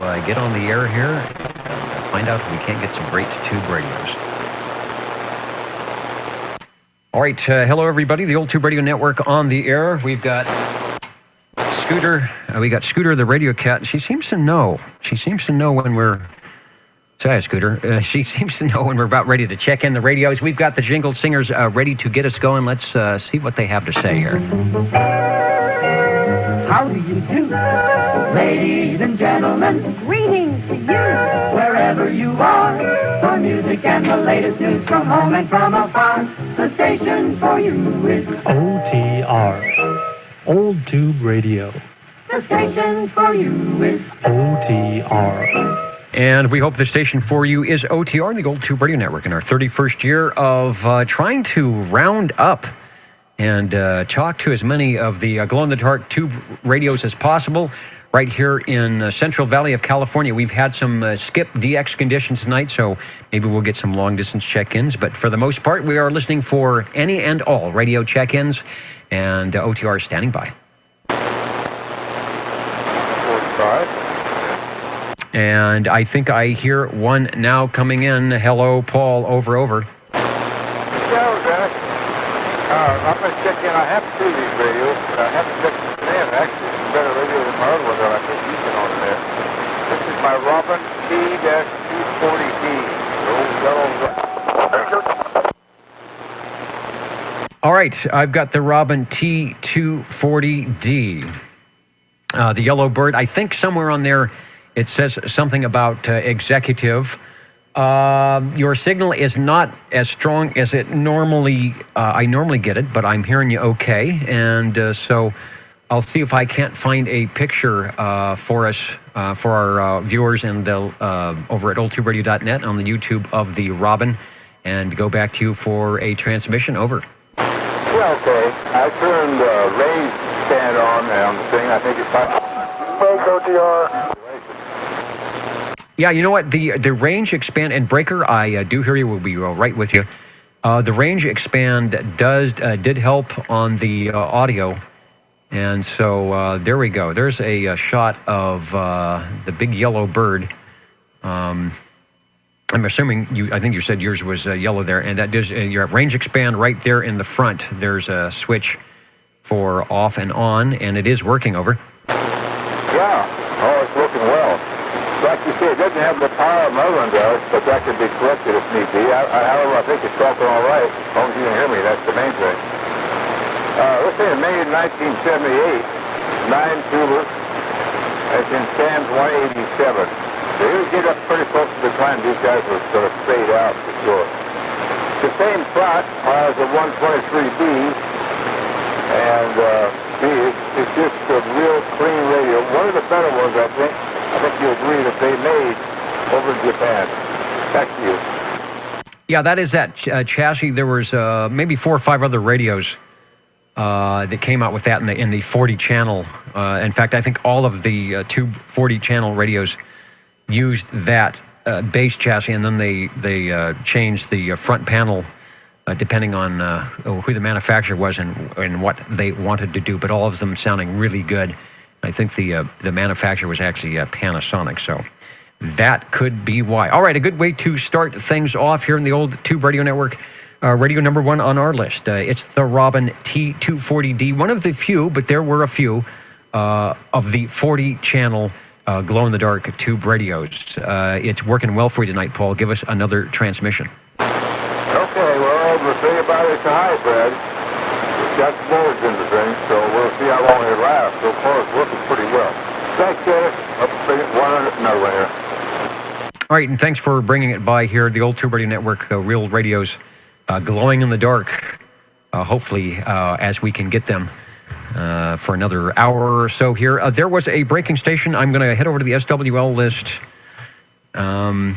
get on the air here and find out if we can't get some great tube radios. All right, hello everybody. The Old Tube Radio Network on the air. We've got Scooter. Scooter, the radio cat. She seems to know. She seems to know when we're. Say hi, Scooter. She seems to know when we're about ready to check in the radios. We've got the Jingle Singers ready to get us going. Let's see what they have to say here. How do you do? Ladies and gentlemen, greetings to you. Wherever you are, for music and the latest news from home and from afar, the station for you is OTR, Old Tube Radio. The station for you is OTR. And we hope the station for you is OTR, the Old Tube Radio Network, in our 31st year of trying to round up and talk to as many of the glow-in-the-dark tube radios as possible. Right here in Central Valley of California, we've had some skip DX conditions tonight, so maybe we'll get some long-distance check-ins. But for the most part, we are listening for any and all radio check-ins, and OTR is standing by. 45. And I think I hear one now coming in. Hello, Paul, over. Yeah, Jack. I'm going to check in. I have two of these radios. I haven't checked them in. Actually, some better radios than my other one that I think you can on there. This is my Robin T-240D. The old yellow. All right, I've got the Robin T240D. The yellow bird. I think somewhere on there it says something about executive. Your signal is not as strong as it normally, I normally get it, but I'm hearing you okay. And so I'll see if I can't find a picture for us, for our viewers and over at oldtuberadio.net on the YouTube of the Robin, and go back to you for a transmission. Over. Yeah, okay. I turned the range stand on the thing. I think it's OTR. Yeah, you know what? The range expand and breaker, I do hear you. We'll be right with you. The range expand did help on the audio, and so there we go. There's a shot of the big yellow bird. I'm assuming I think you said yours was yellow there, and that does your range expand right there in the front. There's a switch for off and on, and it is working. Over. Yeah. Oh, it's working well. Like you say, it doesn't have the power my other one does, but that can be corrected if need be. However, I think it's talking all right. As long as you can hear me, that's the main thing. Let's say in May 1978, 9 tuber, it's in stands 187. So you get up pretty close to the time these guys were sort of fade out for sure. The same plot as the 123B, and it's just a real clean radio. One of the better ones, I think you agree that they made over in Japan. Back to you. Yeah, that is that chassis. There was maybe 4 or 5 other radios that came out with that in the 40 channel. In fact, I think all of the Tube 40 channel radios used that base chassis, and then they changed the front panel depending on who the manufacturer was and what they wanted to do. But all of them sounding really good. I think the manufacturer was actually Panasonic, so that could be why. All right, a good way to start things off here in the Old Tube Radio Network. Radio number 1 on our list. It's the Robin T240D, one of the few, but there were a few, of the 40-channel glow-in-the-dark tube radios. It's working well for you tonight, Paul. Give us another transmission. Okay, well, the thing about it's a hybrid. It's got boards in the thing, so we'll see how long it lasts. So far, it's working pretty well. Thanks, Dennis. I'll bring it another one here. All right, and thanks for bringing it by here. The Old Tube Radio Network, real radios, glowing in the dark, hopefully, as we can get them for another hour or so here. There was a breaking station. I'm going to head over to the SWL list. I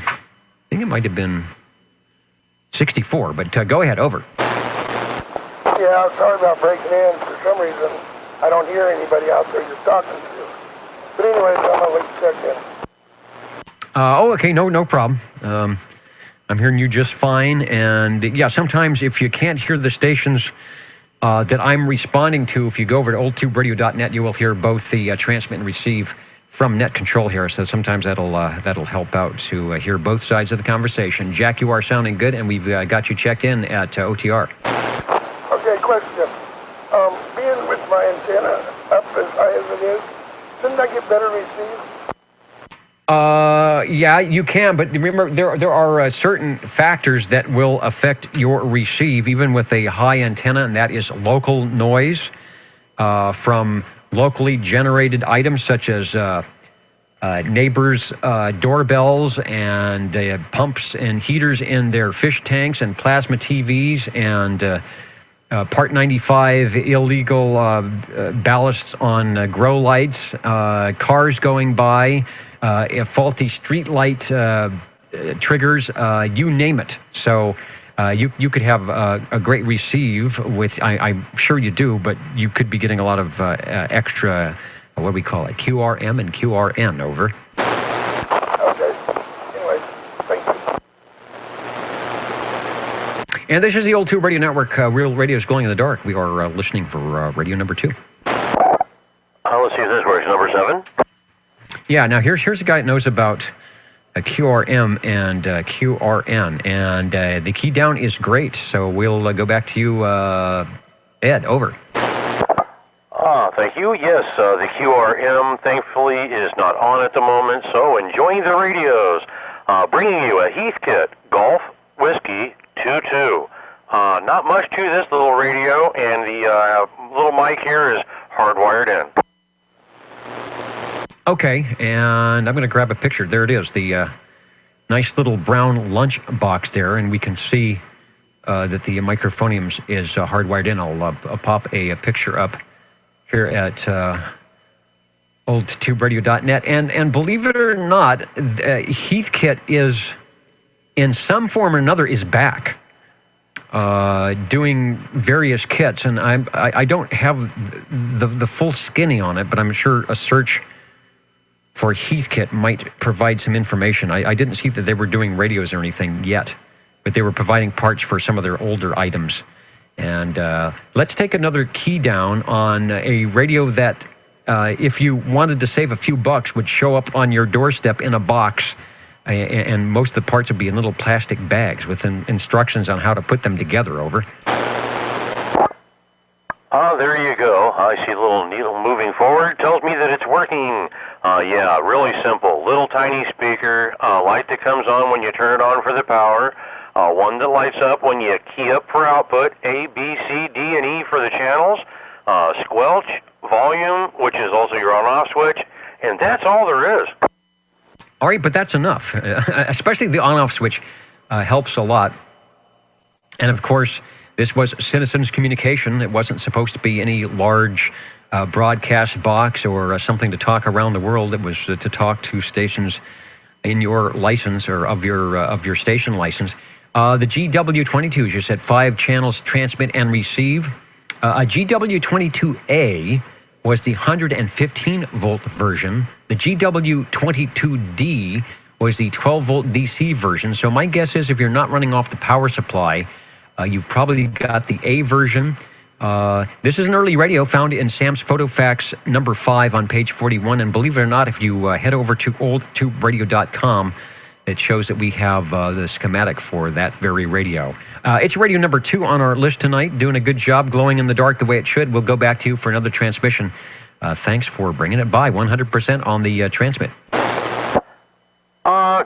think it might have been 64, but go ahead. Over. Yeah, sorry about breaking in. For some reason, I don't hear anybody out there you're talking to. But anyways, I'm going to let you check in. Okay, no problem. I'm hearing you just fine. And yeah, sometimes if you can't hear the stations that I'm responding to, if you go over to oldtuberadio.net, you will hear both the transmit and receive from Net Control here, so sometimes that'll help out to hear both sides of the conversation. Jack, you are sounding good, and we've got you checked in at OTR. Okay, question. Being with my antenna up as high as it is, shouldn't I get better receive? Yeah, you can, but remember there are certain factors that will affect your receive, even with a high antenna, and that is local noise from locally generated items such as neighbors' doorbells and pumps and heaters in their fish tanks and plasma TVs and Part 95 illegal ballasts on grow lights, cars going by, faulty street light triggers, you name it. So you could have a great receive with, I'm sure you do, but you could be getting a lot of extra, what do we call it, QRM and QRN, over. Okay. Anyway, thank you. And this is the Old Tube Radio Network, Real Radio's Glowing in the Dark. We are listening for radio number 2. Let's see if this works. Number 7. Yeah, now here's a guy that knows about QRM and QRN, and the key down is great. So we'll go back to you, Ed. Over. Thank you. Yes, the QRM, thankfully, is not on at the moment, so enjoying the radios. Bringing you a Heathkit Golf Whiskey 22. Not much to this little radio, and the little mic here is hardwired in. Okay, and I'm going to grab a picture. There it is, the nice little brown lunch box there, and we can see that the microphonium is hardwired in. I'll pop a picture up here at oldtuberadio.net. And believe it or not, Heathkit is, in some form or another, is back doing various kits. And I don't have the full skinny on it, but I'm sure a search for Heathkit might provide some information. I didn't see that they were doing radios or anything yet, but they were providing parts for some of their older items. And let's take another key down on a radio that, if you wanted to save a few bucks, would show up on your doorstep in a box, and most of the parts would be in little plastic bags with instructions on how to put them together. Over. There you go. I see a little needle moving forward. Tells me that it's working. Yeah, really simple. Little tiny speaker, light that comes on when you turn it on for the power. One that lights up when you key up for output, A, B, C, D, and E for the channels, squelch, volume, which is also your on-off switch, and that's all there is. All right, but that's enough. Especially the on-off switch helps a lot. And of course, this was Citizens Communication. It wasn't supposed to be any large broadcast box or something to talk around the world. It was to talk to stations in your license or of your station license. The GW22, you said 5 channels transmit and receive. A GW22A was the 115 volt version. The GW22D was the 12 volt DC version. So my guess is if you're not running off the power supply, you've probably got the A version. This is an early radio found in Sam's PhotoFax number 5 on page 41. And believe it or not, if you head over to oldtuberadio.com, it shows that we have the schematic for that very radio. It's radio number 2 on our list tonight, doing a good job, glowing in the dark the way it should. We'll go back to you for another transmission. Thanks for bringing it by 100% on the transmit.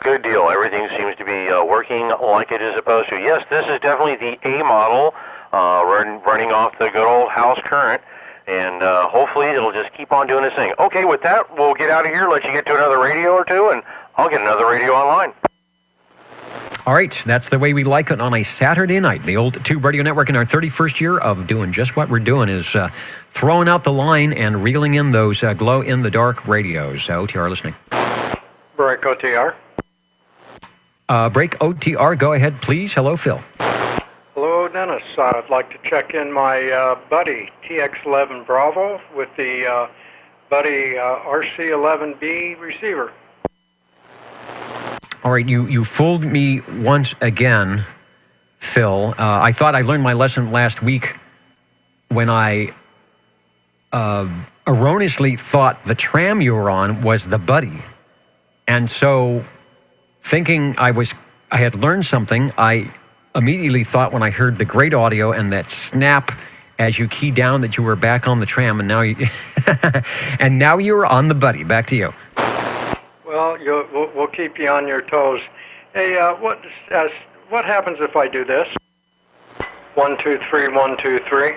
Good deal. Everything seems to be working like it is supposed to. Yes, this is definitely the A model, running off the good old house current, and hopefully it'll just keep on doing its thing. Okay, with that, we'll get out of here, let you get to another radio or two, and I'll get another radio online. All right, that's the way we like it on a Saturday night. The Old Tube Radio Network in our 31st year of doing just what we're doing is throwing out the line and reeling in those glow-in-the-dark radios. OTR listening. Break OTR. Break OTR, go ahead, please. Hello, Phil. Hello, Dennis. I'd like to check in my Buddy TX11 Bravo with the Buddy RC11B receiver. All right, you fooled me once again, Phil. I thought I learned my lesson last week when I erroneously thought the tram you were on was the Buddy. And so, thinking I had learned something, I immediately thought when I heard the great audio and that snap as you key down that you were back on the tram, and now you were on the Buddy. Back to you. Well, we'll keep you on your toes. Hey, what happens if I do this? 1, 2, 3, 1, 2, 3.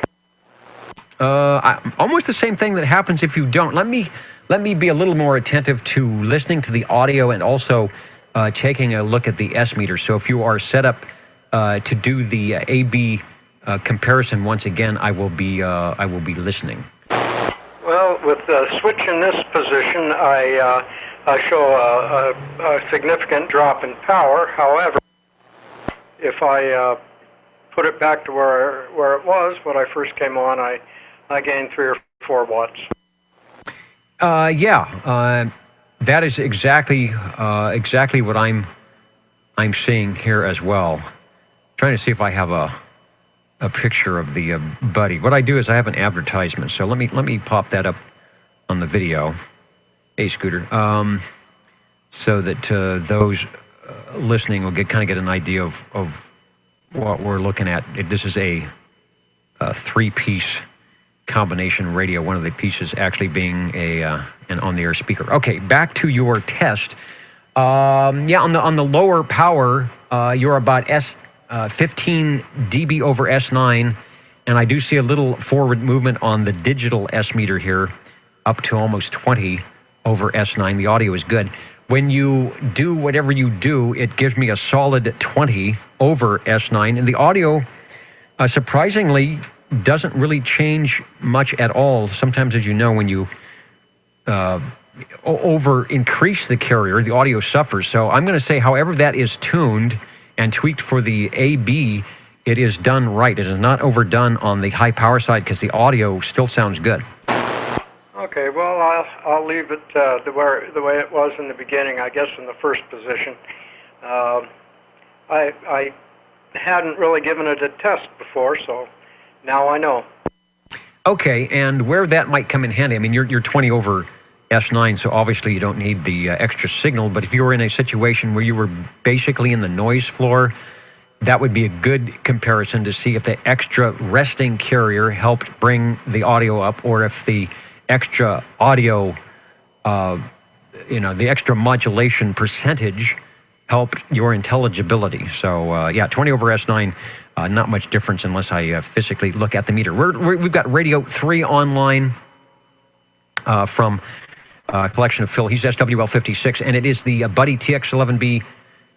Almost the same thing that happens if you don't. Let me be a little more attentive to listening to the audio and also taking a look at the S meter. So if you are set up to do the AB comparison once again, I will be listening. Well, with the switch in this position, I show a significant drop in power. However, if I put it back to where it was when I first came on, I gained 3 or 4 watts. That is exactly what I'm seeing here as well. Trying to see if I have a picture of the Buddy. What I do is I have an advertisement, so let me pop that up on the video. Hey, Scooter, so that those listening will get an idea of what we're looking at. This is a 3-piece combination radio, one of the pieces actually being an on-the-air speaker. Okay, back to your test. On the lower power, you're about 15 dB over S9, and I do see a little forward movement on the digital S meter here, up to almost 20 over S9. The audio is good. When you do whatever you do, it gives me a solid 20 over S9, and the audio, surprisingly, doesn't really change much at all. Sometimes, as you know, when you over increase the carrier, the audio suffers. So I'm going to say, however that is tuned and tweaked for the AB, it is done right. It is not overdone on the high power side because the audio still sounds good. Okay, well, I'll leave it the way it was in the beginning, I guess, in the first position. I hadn't really given it a test before, so now I know. Okay, and where that might come in handy, I mean, you're 20 over S9, so obviously you don't need the extra signal, but if you were in a situation where you were basically in the noise floor, that would be a good comparison to see if the extra resting carrier helped bring the audio up, or if the extra audio, the extra modulation percentage helped your intelligibility. So, 20 over S9, not much difference unless I physically look at the meter. We've got Radio 3 online from a collection of Phil. He's SWL56, and it is the Buddy TX11B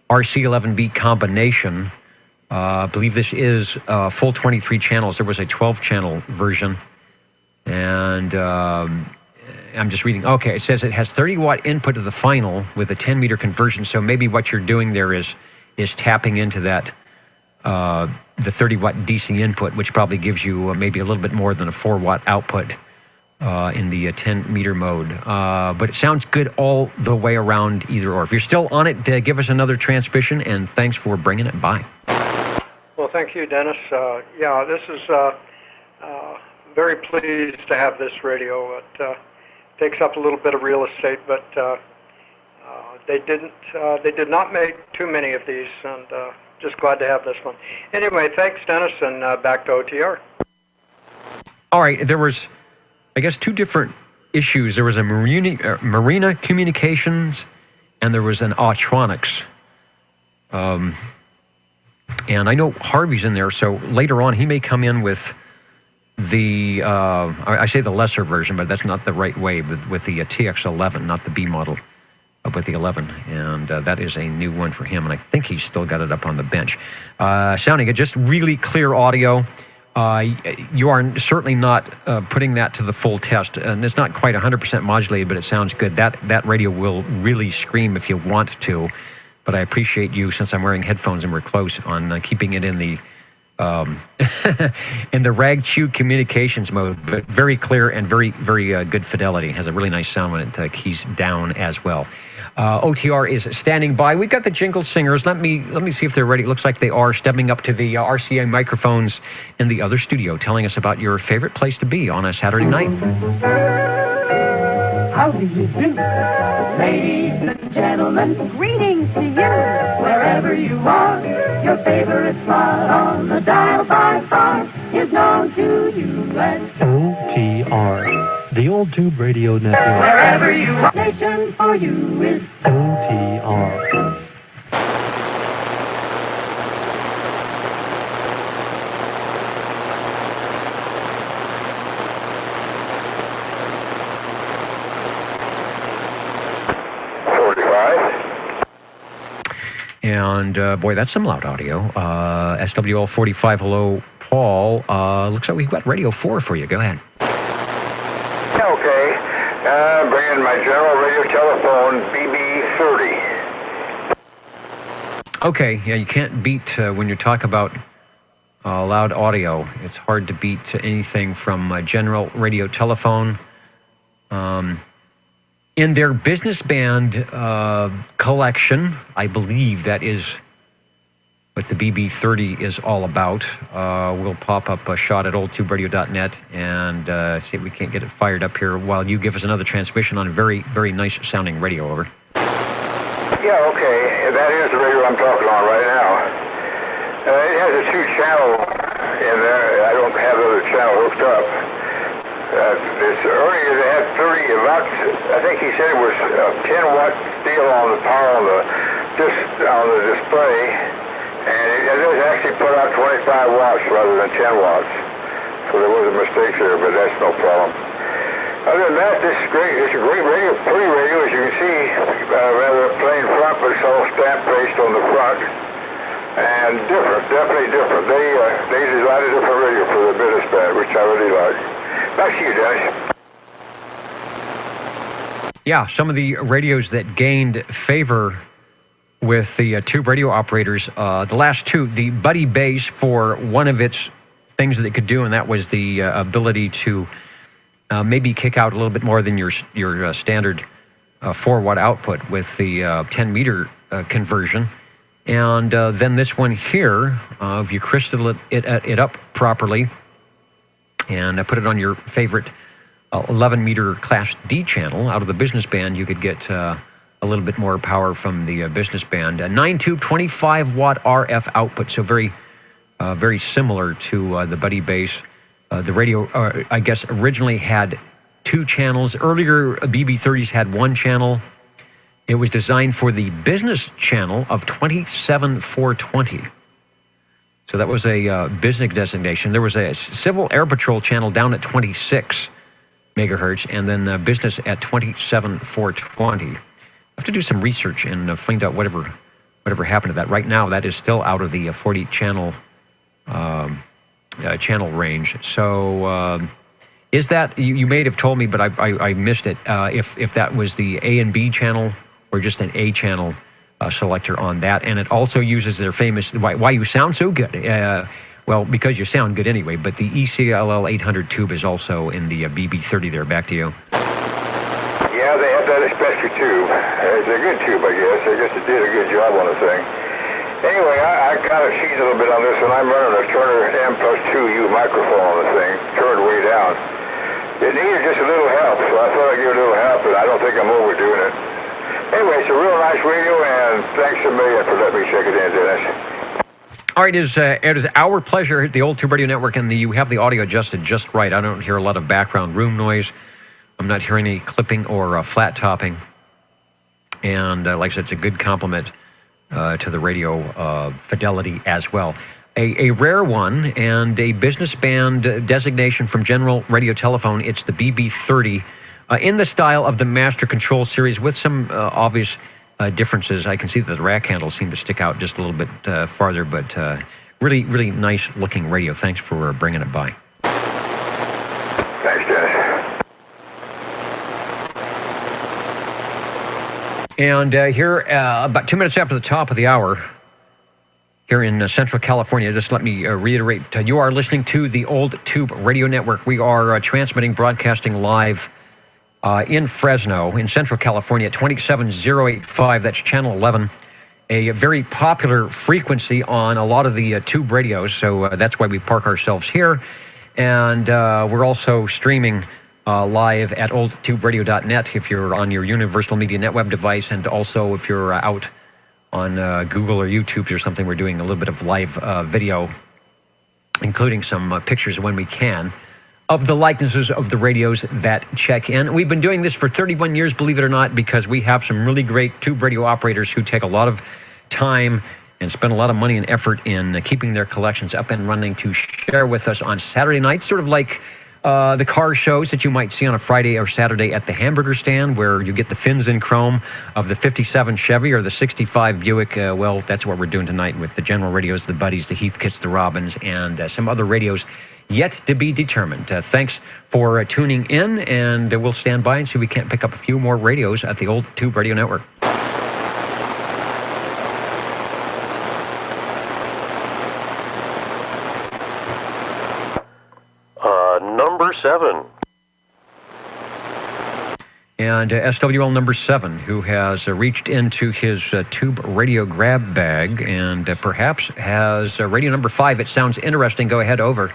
RC11B combination. I believe this is full 23 channels. There was a 12-channel version. And I'm just reading. Okay, it says it has 30-watt input to the final with a 10-meter conversion. So maybe what you're doing there is tapping into that, the 30-watt DC input, which probably gives you maybe a little bit more than a 4-watt output in the 10-meter mode. But it sounds good all the way around either or. If you're still on it, give us another transmission, and thanks for bringing it by. Well, thank you, Dennis. This is very pleased to have this radio. It takes up a little bit of real estate, but they did not make too many of these, and just glad to have this one. Anyway, thanks, Dennis, and back to OTR. All right, there was, I guess, 2 different issues. There was a Marina Communications, and there was an Autronics. And I know Harvey's in there, so later on he may come in with the, I say the lesser version, but that's not the right way, with the TX11, not the B model, with the 11. And that is a new one for him, and I think he's still got it up on the bench. Sounding it, just really clear audio. You are certainly not putting that to the full test, and it's not quite 100% modulated, but it sounds good. That radio will really scream if you want to, but I appreciate you, since I'm wearing headphones and we're close, on keeping it in the in the rag-chew communications mode, but very clear and very, very good fidelity. Has a really nice sound when it keys down as well. OTR is standing by. We've got the Jingle Singers. Let me see if they're ready. It looks like they are stepping up to the RCA microphones in the other studio, telling us about your favorite place to be on a Saturday night. How do you do? Ladies and gentlemen, greetings to you. Wherever you are, your favorite spot on the dial by far is known to you as OTR, the Old Tube Radio Network. wherever you are. Station for you is OTR. And boy, that's some loud audio. SWL 45, hello, Paul. Looks like we've got Radio 4 for you. Go ahead. Okay. Bring in my general radio telephone, BB30. Okay, yeah, you can't beat when you talk about loud audio. It's hard to beat anything from general radio telephone. In their business band collection, I believe that is what the BB30 is all about. We'll pop up a shot at oldtuberadio.net and see if we can't get it fired up here while you give us another transmission on a very, very nice sounding radio. Over. Yeah, okay. That is the radio I'm talking on right now. It has a 2-channel in there. I don't have the other channel hooked up. This earlier they had 30 about. I think he said it was 10-watt steel on the power on the display, and it does actually put out 25 watts rather than 10 watts. So there was a mistake there, but that's no problem. Other than that, this is great. It's a great radio, pretty radio, as you can see. Rather plain front, but it's all stamp-based on the front, and different, definitely different. They designed a different radio for the business band, which I really like. Back to you, Dennis. Yeah, some of the radios that gained favor with the tube radio operators, the last two, the Buddy Bass for one of its things that it could do, and that was the ability to maybe kick out a little bit more than your standard 4-watt output with the 10-meter conversion. And then this one here, if you crystal it up properly, and put it on your favorite 11-meter Class D channel out of the business band, you could get a little bit more power from the business band. A 9-tube, 25-watt RF output, so very, very similar to the Buddy Bass. The radio, I guess, originally had 2 channels. Earlier, BB30s had 1 channel. It was designed for the business channel of 27420. So that was a business designation. There was a Civil Air Patrol channel down at 26 megahertz, and then business at 27420. I have to do some research and find out whatever happened to that. Right now, that is still out of the 40 channel channel range. So is that, you may have told me, but I missed it, if that was the A and B channel or just an A channel selector on that. And it also uses their famous, why you sound so good. Well, because you sound good anyway, but the ECLL 800 tube is also in the BB30 there. Back to you. Yeah, they have that especially tube. It's a good tube, I guess. I guess it did a good job on the thing. Anyway, I kind of cheated a little bit on this one. I'm running a Turner M+2U microphone on the thing, turned way down. It needed just a little help, so I thought I'd give it a little help, but I don't think I'm overdoing it. Anyway, it's a real nice radio, and thanks a million for letting me check it in, Dennis. All right, it is our pleasure at the Old Tube Radio Network, and you have the audio adjusted just right. I don't hear a lot of background room noise. I'm not hearing any clipping or flat topping. And like I said, it's a good compliment to the radio fidelity as well. A rare one and a business band designation from General Radio Telephone. It's the BB30 in the style of the Master Control series with some obvious differences. I can see that the rack handles seem to stick out just a little bit farther, but really, really nice looking radio. Thanks for bringing it by. Thanks, Dennis. And here, about 2 minutes after the top of the hour, here in Central California. Just let me reiterate, you are listening to the Old Tube Radio Network. We are broadcasting live in Fresno, in Central California, at 27085. That's channel 11, a very popular frequency on a lot of the tube radios. So that's why we park ourselves here. And we're also streaming live at oldtuberadio.net if you're on your Universal Media Netweb device, and also if you're out on Google or YouTube or something. We're doing a little bit of live video, including some pictures when we can, of the likenesses of the radios that check in. We've been doing this for 31 years, believe it or not, because we have some really great tube radio operators who take a lot of time and spend a lot of money and effort in keeping their collections up and running to share with us on Saturday nights, sort of like the car shows that you might see on a Friday or Saturday at the hamburger stand, where you get the fins in chrome of the 57 Chevy or the 65 Buick. Well, that's what we're doing tonight with the General Radios, the Buddies, the Heathkits, the Robins, and some other radios yet to be determined. Thanks for tuning in, and we'll stand by and see if we can't pick up a few more radios at the Old Tube Radio Network. Number 7. And SWL number 7, who has reached into his tube radio grab bag and perhaps has radio number 5. It sounds interesting. Go ahead, over.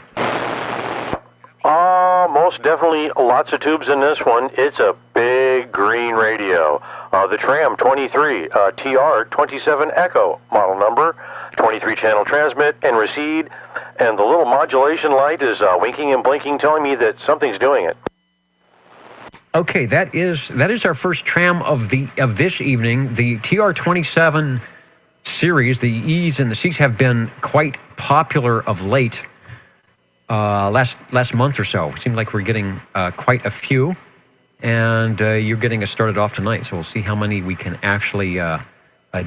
Most definitely lots of tubes in this one. It's a big green radio. The Tram 23 TR27 Echo model number, 23-channel transmit and recede, and the little modulation light is winking and blinking, telling me that something's doing it. Okay, that is our first tram of this evening. The TR27 series, the E's and the C's, have been quite popular of late. Last month or so, it seemed like we're getting quite a few, and you're getting us started off tonight. So we'll see how many we can actually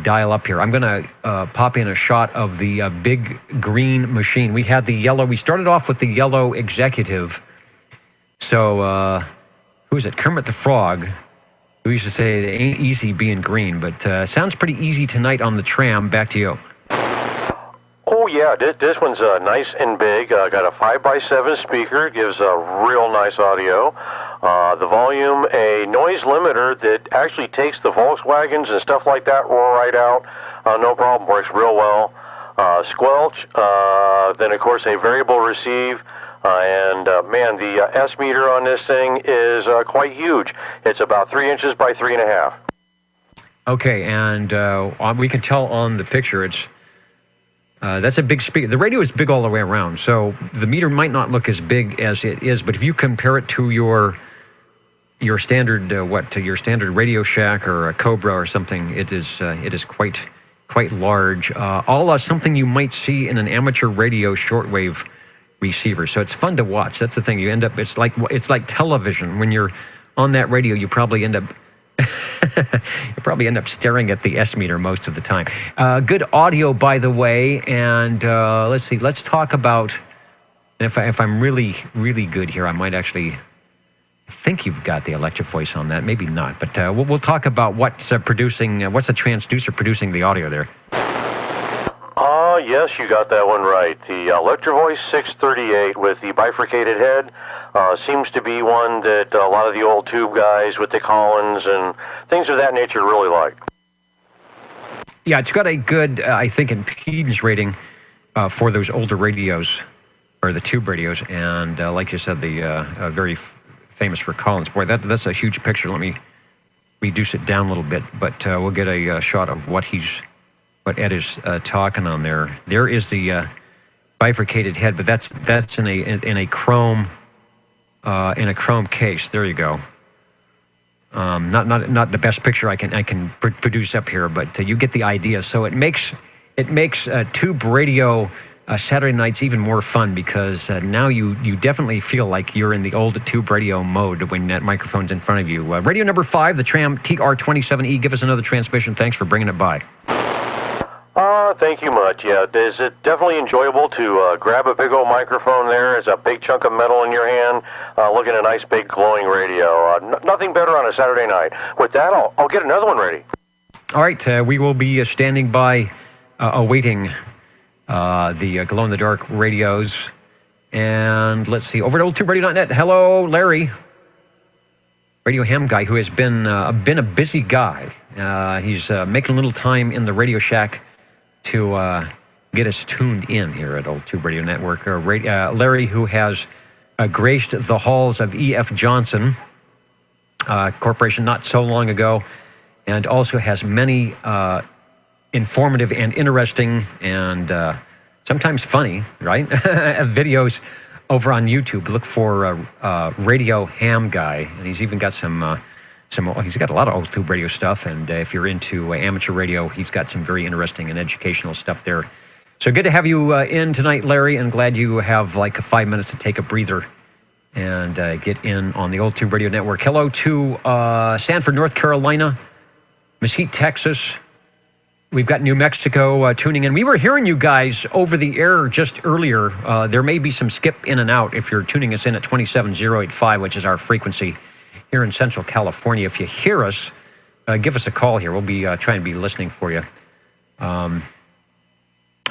dial up here. I'm going to pop in a shot of the big green machine. We had the yellow. We started off with the yellow Executive. So who is it? Kermit the Frog, who used to say it ain't easy being green, but sounds pretty easy tonight on the tram. Back to you. Oh yeah, this one's nice and big. Got a 5x7 speaker, gives a real nice audio. The volume, a noise limiter that actually takes the Volkswagens and stuff like that right out. No problem, works real well. Squelch, then of course a variable receive. And man, the S meter on this thing is quite huge. It's about 3 inches by 3.5. Okay, and we can tell on the picture it's that's a big speaker. The radio is big all the way around, so the meter might not look as big as it is, but if you compare it to your standard your standard Radio Shack or a Cobra or something, it is quite large. Something you might see in an amateur radio shortwave receiver. So it's fun to watch. That's the thing. You end up it's like television. When you're on that radio, you probably end up staring at the S meter most of the time. Good audio, by the way. And let's see. Let's talk about. If I'm really, really good here, I might actually. I think you've got the electric voice on that. Maybe not. But we'll talk about what's producing. What's the transducer producing the audio there? Yes, you got that one right. The Electrovoice 638 with the bifurcated head seems to be one that a lot of the old tube guys with the Collins and things of that nature really like. Yeah, it's got a good, I think, impedance rating for those older radios, or the tube radios, and like you said, the very famous for Collins. Boy, that's a huge picture. Let me reduce it down a little bit, but we'll get a shot of what Ed is talking on there. There is the bifurcated head, but that's in a chrome case. There you go. Not the best picture I can produce up here, but you get the idea. So it makes tube radio Saturday nights even more fun, because now you definitely feel like you're in the old tube radio mode when that microphone's in front of you. Radio number 5, the Tram TR27E. Give us another transmission. Thanks for bringing it by. Thank you much. Yeah, is it definitely enjoyable to grab a big old microphone there? It's a big chunk of metal in your hand, look at a nice big glowing radio. Nothing better on a Saturday night. With that, I'll get another one ready. All right, we will be standing by awaiting the glow-in-the-dark radios. And let's see, over at oldtuberadio.net. Hello, Larry, radio ham guy, who has been a busy guy. He's making a little time in the Radio Shack to get us tuned in here at Old Tube Radio Network. Larry, who has graced the halls of E.F. Johnson Corporation not so long ago, and also has many informative and interesting and sometimes funny, right, videos over on YouTube. Look for Radio Ham Guy, and he's even got he's got a lot of Old Tube Radio stuff, and if you're into amateur radio, he's got some very interesting and educational stuff there. So good to have you in tonight, Larry, and glad you have like 5 minutes to take a breather and get in on the Old Tube Radio Network. Hello to Sanford, North Carolina, Mesquite, Texas. We've got New Mexico tuning in. We were hearing you guys over the air just earlier. There may be some skip in and out if you're tuning us in at 27085, which is our frequency here in Central California. If you hear us, give us a call here. We'll be trying to be listening for you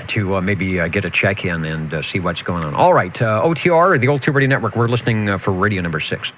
to maybe get a check-in and see what's going on. All right, OTR, the Old Tube Radio Network, we're listening for radio number 6.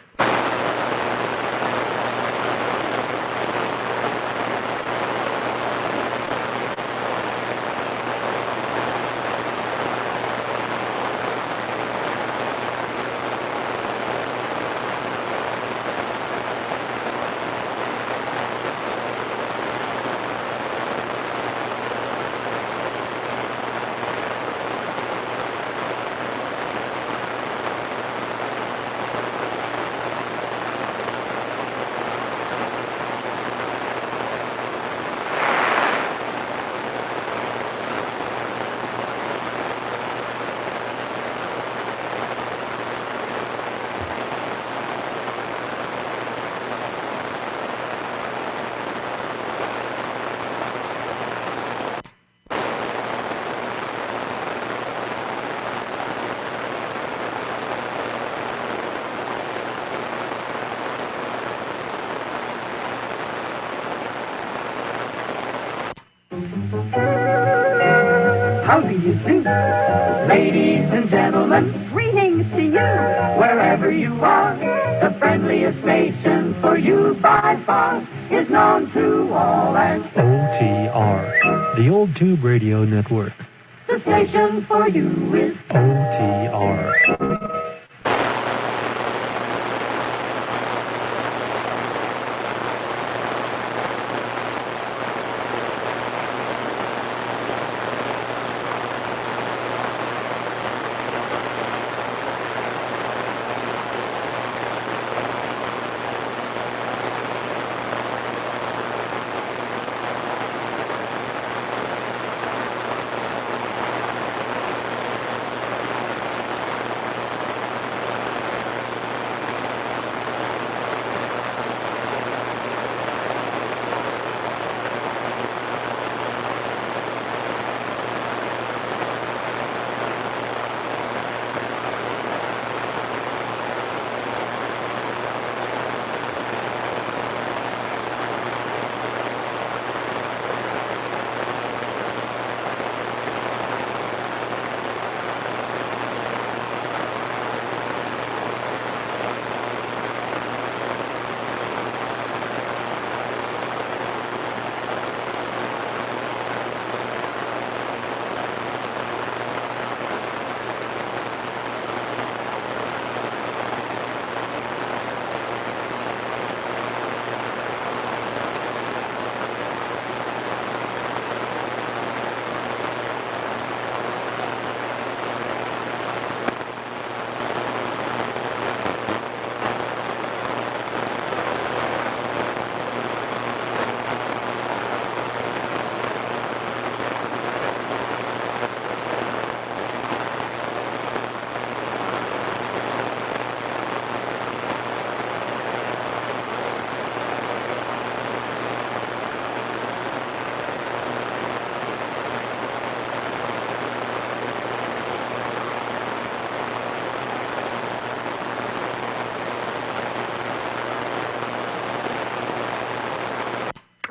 How do you do? Ladies and gentlemen, greetings to you. Wherever you are, the friendliest station for you by far is known to all as OTR, the Old Tube Radio Network. the station for you is OTR.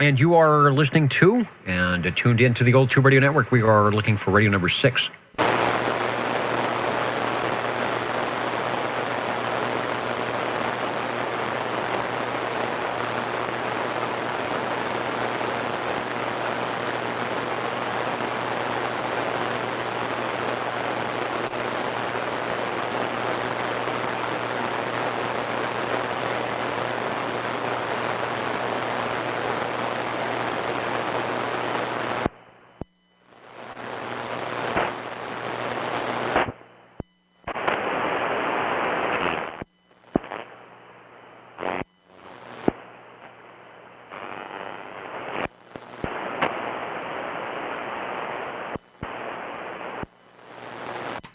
And you are listening to and tuned in to the Old Tube Radio Network. We are looking for radio number 6.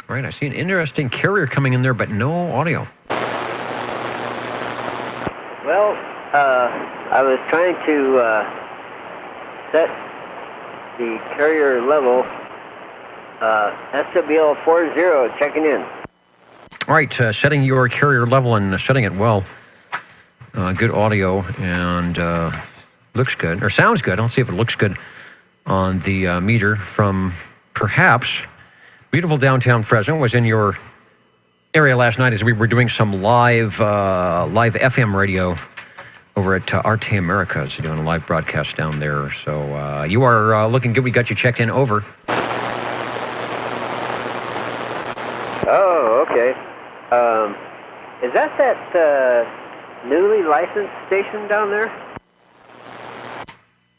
All right, I see an interesting carrier coming in there, but no audio. Well, I was trying to set the carrier level, SWL 40 checking in. All right, setting your carrier level and setting it well. Good audio and looks good, or sounds good. I'll see if it looks good on the meter from perhaps beautiful downtown Fresno. Was in your area last night as we were doing some live FM radio over at Arte Americas, doing a live broadcast down there. So you are looking good. We got you checked in. Over. Oh, okay. Is that newly licensed station down there?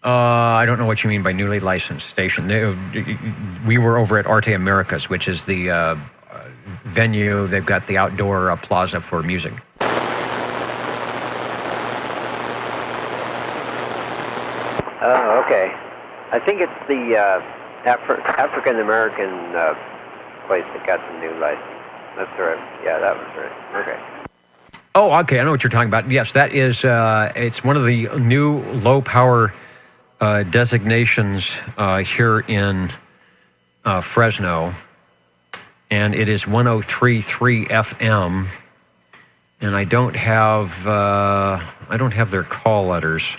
I don't know what you mean by newly licensed station. We were over at Arte Americas, which is the venue. They've got the outdoor plaza for music. Oh, okay. I think it's the African American place that got the new license. That's right. Yeah, that was right. Okay. Oh, okay. I know what you're talking about. Yes, that is. It's one of the new low power designations here in Fresno, and it is 103.3 FM. And I don't have their call letters. I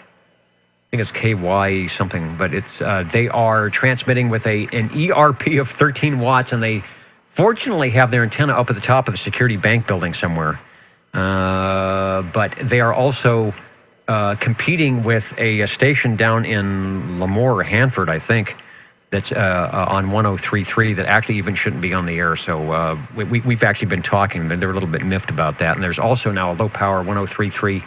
think it's KY something, but it's they are transmitting with an ERP of 13 watts, and they fortunately have their antenna up at the top of the Security Bank building somewhere. But they are also competing with a station down in Lemoore, Hanford, I think, that's on 103.3 that actually even shouldn't be on the air. So we've actually been talking. They're a little bit miffed about that. And there's also now a low power 103.3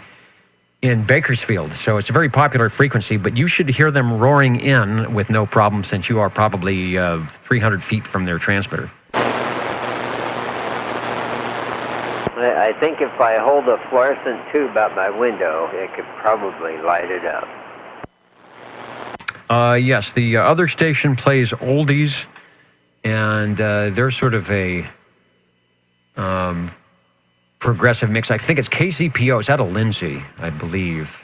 in Bakersfield. So it's a very popular frequency, but you should hear them roaring in with no problem since you are probably 300 feet from their transmitter. I think if I hold a fluorescent tube out my window, it could probably light it up. Yes, the other station plays oldies, and they're sort of a progressive mix. I think it's KZPO. It's out of Lindsay, I believe.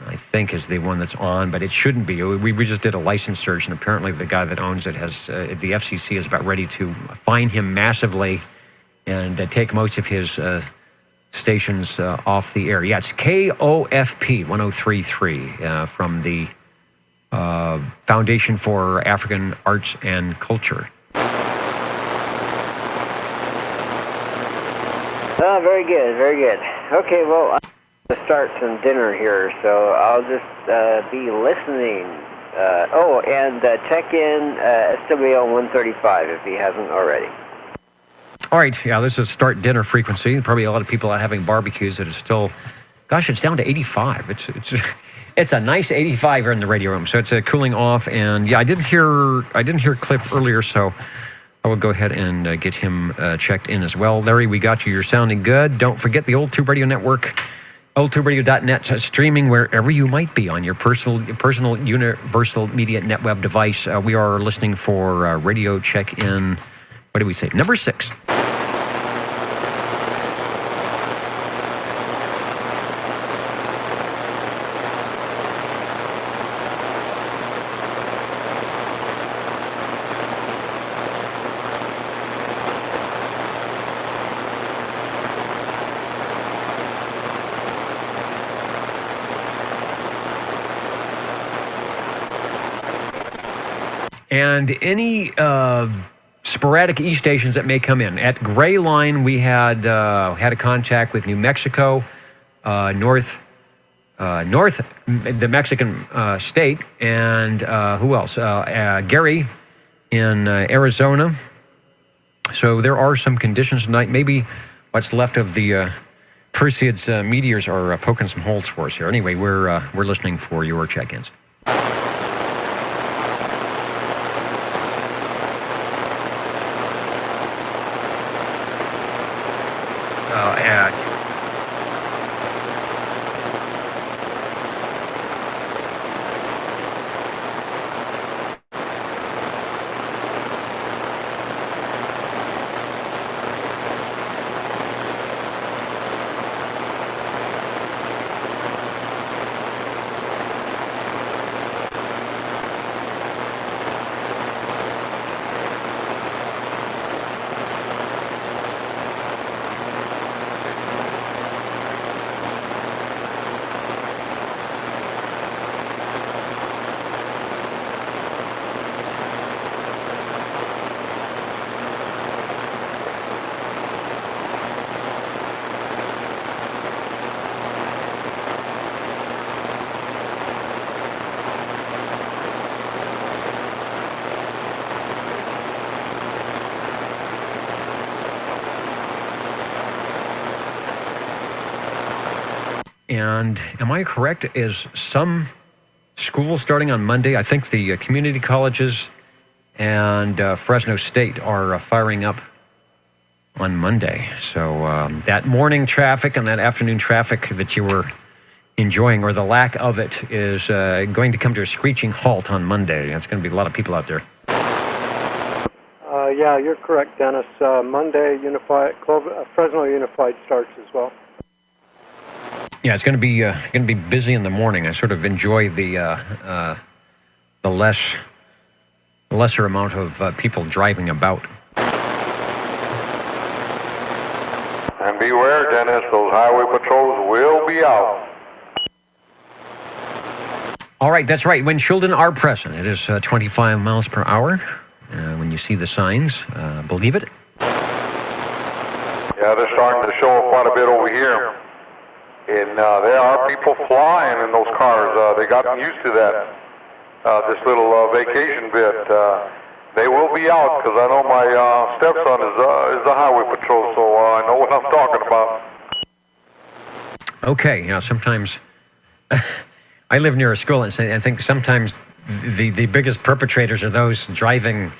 I think is the one that's on, but it shouldn't be. We just did a license search, and apparently the guy that owns it has, the FCC is about ready to fine him massively and take most of his stations off the air. Yeah, it's KOFP 103.3 from the Foundation for African Arts and Culture. Oh, very good, very good. Okay, well, I'm going to start some dinner here, so I'll just be listening. And check in SWL 135 if he hasn't already. All right, yeah, this is start dinner frequency. Probably a lot of people out having barbecues that is still, gosh, it's down to 85. It's a nice 85 here in the radio room, so it's cooling off. And yeah, I didn't hear Cliff earlier, so I will go ahead and get him checked in as well. Larry, we got you. You're sounding good. Don't forget the Old Tube Radio Network, oldtuberadio.net, streaming wherever you might be on your personal universal media net web device. We are listening for radio check-in. What did we say? Number 6. and any sporadic E stations that may come in. At Gray Line, we had a contact with New Mexico, North, the Mexican state, and who else? Gary in Arizona. So there are some conditions tonight. Maybe what's left of the Perseids meteors are poking some holes for us here. Anyway, we're listening for your check-ins. And am I correct? Is some school starting on Monday? I think the community colleges and Fresno State are firing up on Monday. So that morning traffic and that afternoon traffic that you were enjoying, or the lack of it, is going to come to a screeching halt on Monday. It's going to be a lot of people out there. Yeah, you're correct, Dennis. Monday, Fresno Unified starts as well. Yeah, it's going to be busy in the morning. I sort of enjoy the lesser amount of people driving about. And beware, Dennis, those highway patrols will be out. All right, that's right. When children are present, it is 25 miles per hour. When you see the signs, believe it. Yeah, they're starting to show up quite a bit over here. And there are people flying in those cars. They gotten used to that, this little vacation bit. They will be out, because I know my stepson is the highway patrol, so I know what I'm talking about. Okay, yeah, sometimes I live near a school, and I think sometimes the biggest perpetrators are those driving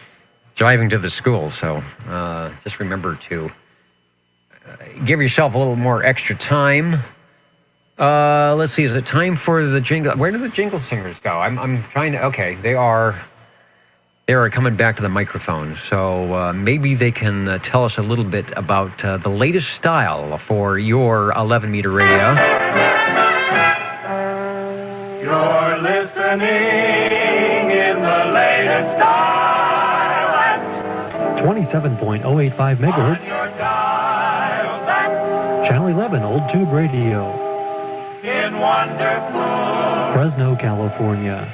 to the school. So just remember to give yourself a little more extra time. Let's see, is it time for the jingle? Where do the jingle singers go? I'm trying to, okay, they are coming back to the microphone. So maybe they can tell us a little bit about the latest style for your 11-meter radio. You're listening in the latest style. 27.085 megahertz. Channel 11 Old Tube Radio. In wonderful Fresno, California.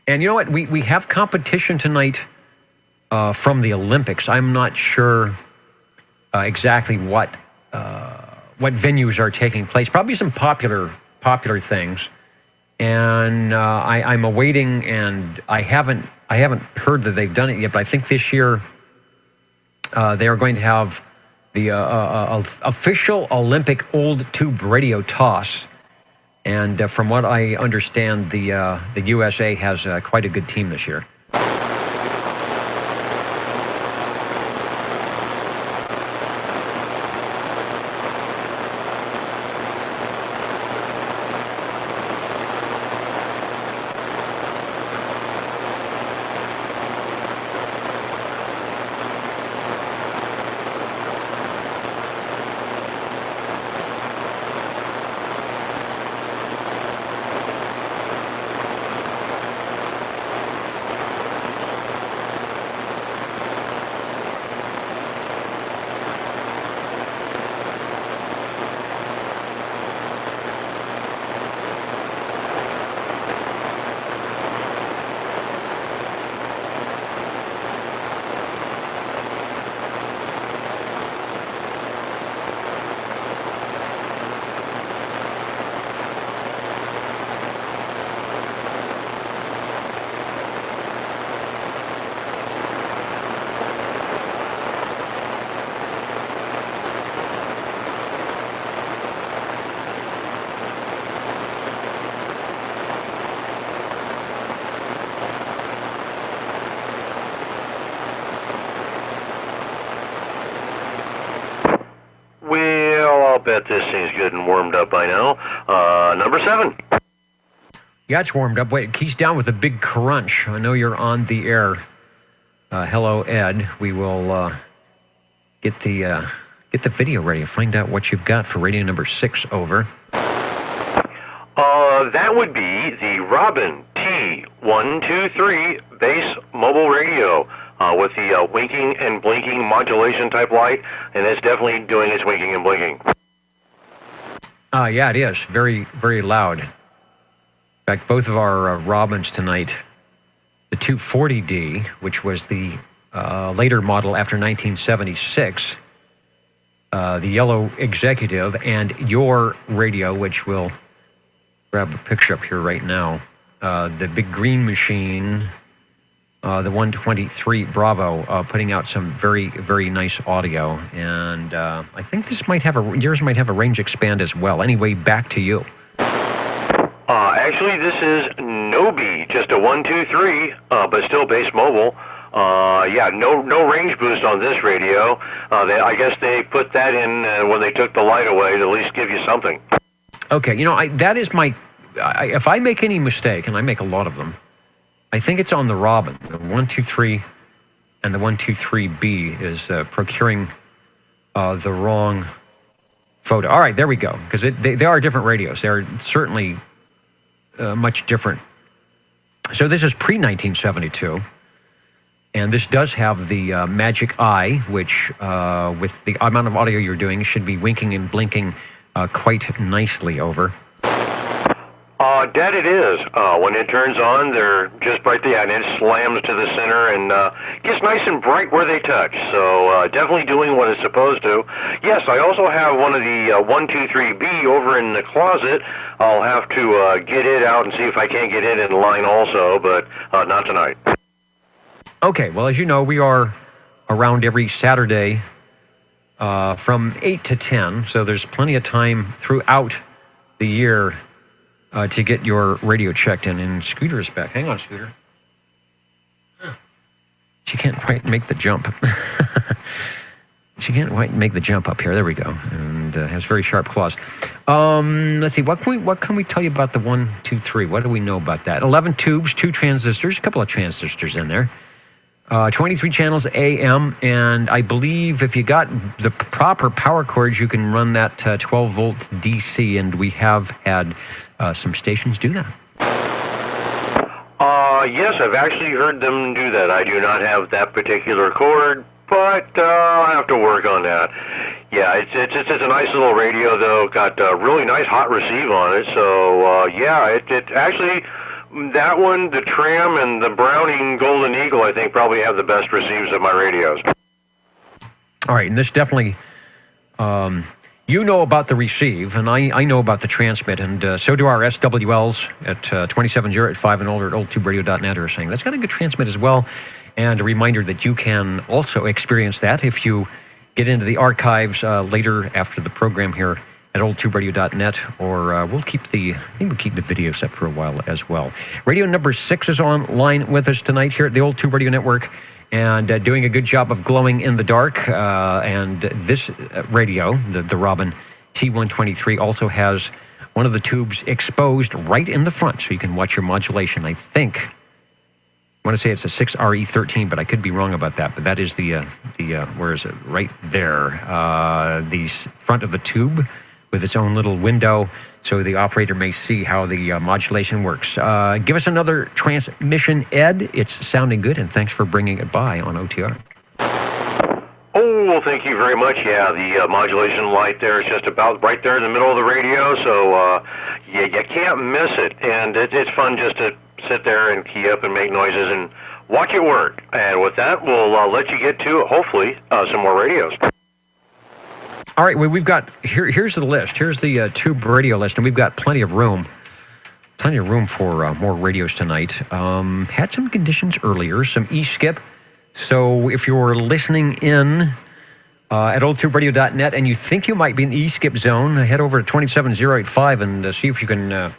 And you know what? We have competition tonight from the Olympics. I'm not sure exactly what venues are taking place. Probably some popular things. And I'm awaiting, and I haven't heard that they've done it yet. But I think this year they are going to have the official Olympic old tube radio toss. And from what I understand, the USA has quite a good team this year. bet this thing's good and warmed up by now. Number 7. Yeah, it's warmed up. Wait, he's down with a big crunch. I know you're on the air. Hello, Ed. We will get the video ready and find out what you've got for radio number 6. Over. That would be the Robin T123 base mobile radio with the winking and blinking modulation type light, and it's definitely doing its winking and blinking. Yeah, it is. Very, very loud. In fact, both of our Robins tonight, the 240D, which was the later model after 1976, the yellow executive, and your radio, which we'll grab a picture up here right now, the big green machine, the 123 Bravo, putting out some very, very nice audio. And I think this might have yours might have a range expand as well. Anyway, back to you. Actually, this is Nobi, just a 123, but still base mobile. Yeah, no range boost on this radio. I guess they put that in when they took the light away to at least give you something. Okay, that is my... if I make any mistake, and I make a lot of them, I think it's on the Robin. The 123 and the 123B is procuring the wrong photo. All right, there we go, because they are different radios. They're certainly much different. So this is pre-1972, and this does have the Magic Eye, which with the amount of audio you're doing should be winking and blinking quite nicely. Over. That it is. When it turns on, they're just right there, and it slams to the center and gets nice and bright where they touch. So definitely doing what it's supposed to. Yes, I also have one of the 123B over in the closet. I'll have to get it out and see if I can't get it in line also, but not tonight. Okay, well, as you know, we are around every Saturday from 8 to 10, so there's plenty of time throughout the year to get your radio checked in. And Scooter is back. Hang on, Scooter. She can't quite make the jump. She can't quite make the jump up here. There we go. And has very sharp claws. Let's see. What can we tell you about the 123? What do we know about that? 11 tubes, 2 transistors, a couple of transistors in there. 23 channels AM, and I believe if you got the proper power cords, you can run that 12-volt DC, and we have had some stations do that. Yes, I've actually heard them do that. I do not have that particular cord, but I'll have to work on that. Yeah, it's a nice little radio, though. Got a really nice hot receive on it, so yeah, it actually... That one, the Tram, and the Browning Golden Eagle, I think, probably have the best receives of my radios. All right, and this definitely, you know about the receive, and I know about the transmit, and so do our SWLs at 27085 and older at oldtuberadio.net are saying that's got a good transmit as well. And a reminder that you can also experience that if you get into the archives later after the program here at oldtuberadio.net, or we'll keep the videos up for a while as well. Radio number 6 is online with us tonight here at the Old Tube Radio Network, and doing a good job of glowing in the dark. And this radio, the Robin T123, also has one of the tubes exposed right in the front, so you can watch your modulation. I want to say it's a 6RE13, but I could be wrong about that. But that is the where is it? Right there, the front of the tube, with its own little window, so the operator may see how the modulation works. Give us another transmission, Ed. It's sounding good, and thanks for bringing it by on OTR. Oh, well, thank you very much. Yeah, the modulation light there is just about right there in the middle of the radio, so you can't miss it. And it's fun just to sit there and key up and make noises and watch it work. And with that, we'll let you get to, hopefully, some more radios. All right, well, we've got, here's the list. Here's the tube radio list, and we've got plenty of room for more radios tonight. Had some conditions earlier, some e-skip. So if you're listening in at oldtuberadio.net and you think you might be in the e-skip zone, head over to 27085 and see if you can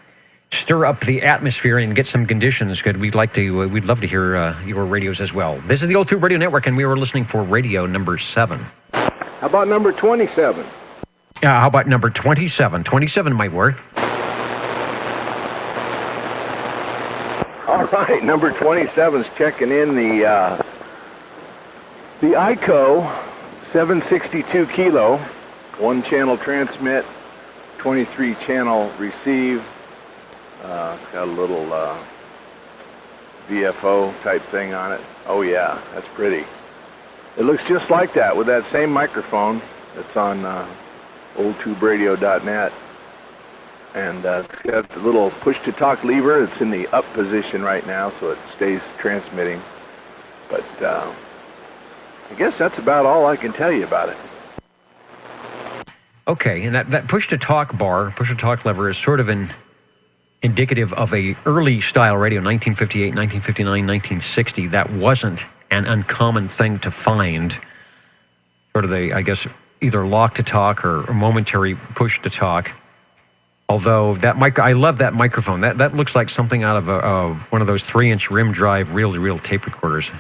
stir up the atmosphere and get some conditions. Good. We'd love to hear your radios as well. This is the Old Tube Radio Network, and we were listening for radio number 7. How about number 27? How about number 27? 27 might work. All right, number 27's checking in the ICO 762 kilo, 1-channel transmit, 23-channel receive. It's got a little VFO type thing on it. Oh yeah, that's pretty. It looks just like that with that same microphone that's on oldtuberadio.net. And it's got the little push-to-talk lever. It's in the up position right now, so it stays transmitting. But I guess that's about all I can tell you about it. Okay, and that push-to-talk bar, push-to-talk lever is sort of indicative of a early style radio, 1958, 1959, 1960. That wasn't an uncommon thing to find. Sort of I guess, either lock-to-talk or momentary push-to-talk. Although I love that microphone. That looks like something out of one of those 3-inch rim drive reel-to-reel tape recorders.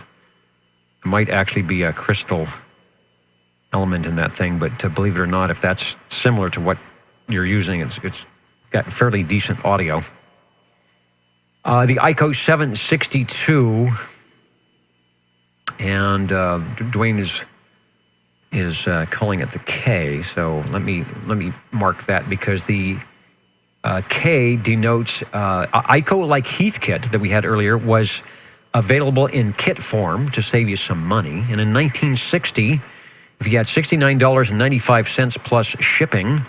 It might actually be a crystal element in that thing, but believe it or not, if that's similar to what you're using, it's got fairly decent audio. The ICO 762, and Dwayne is calling it the K. So let me mark that, because the K denotes ICO, like Heathkit that we had earlier, was available in kit form to save you some money. And in 1960, if you had $69.95 plus shipping,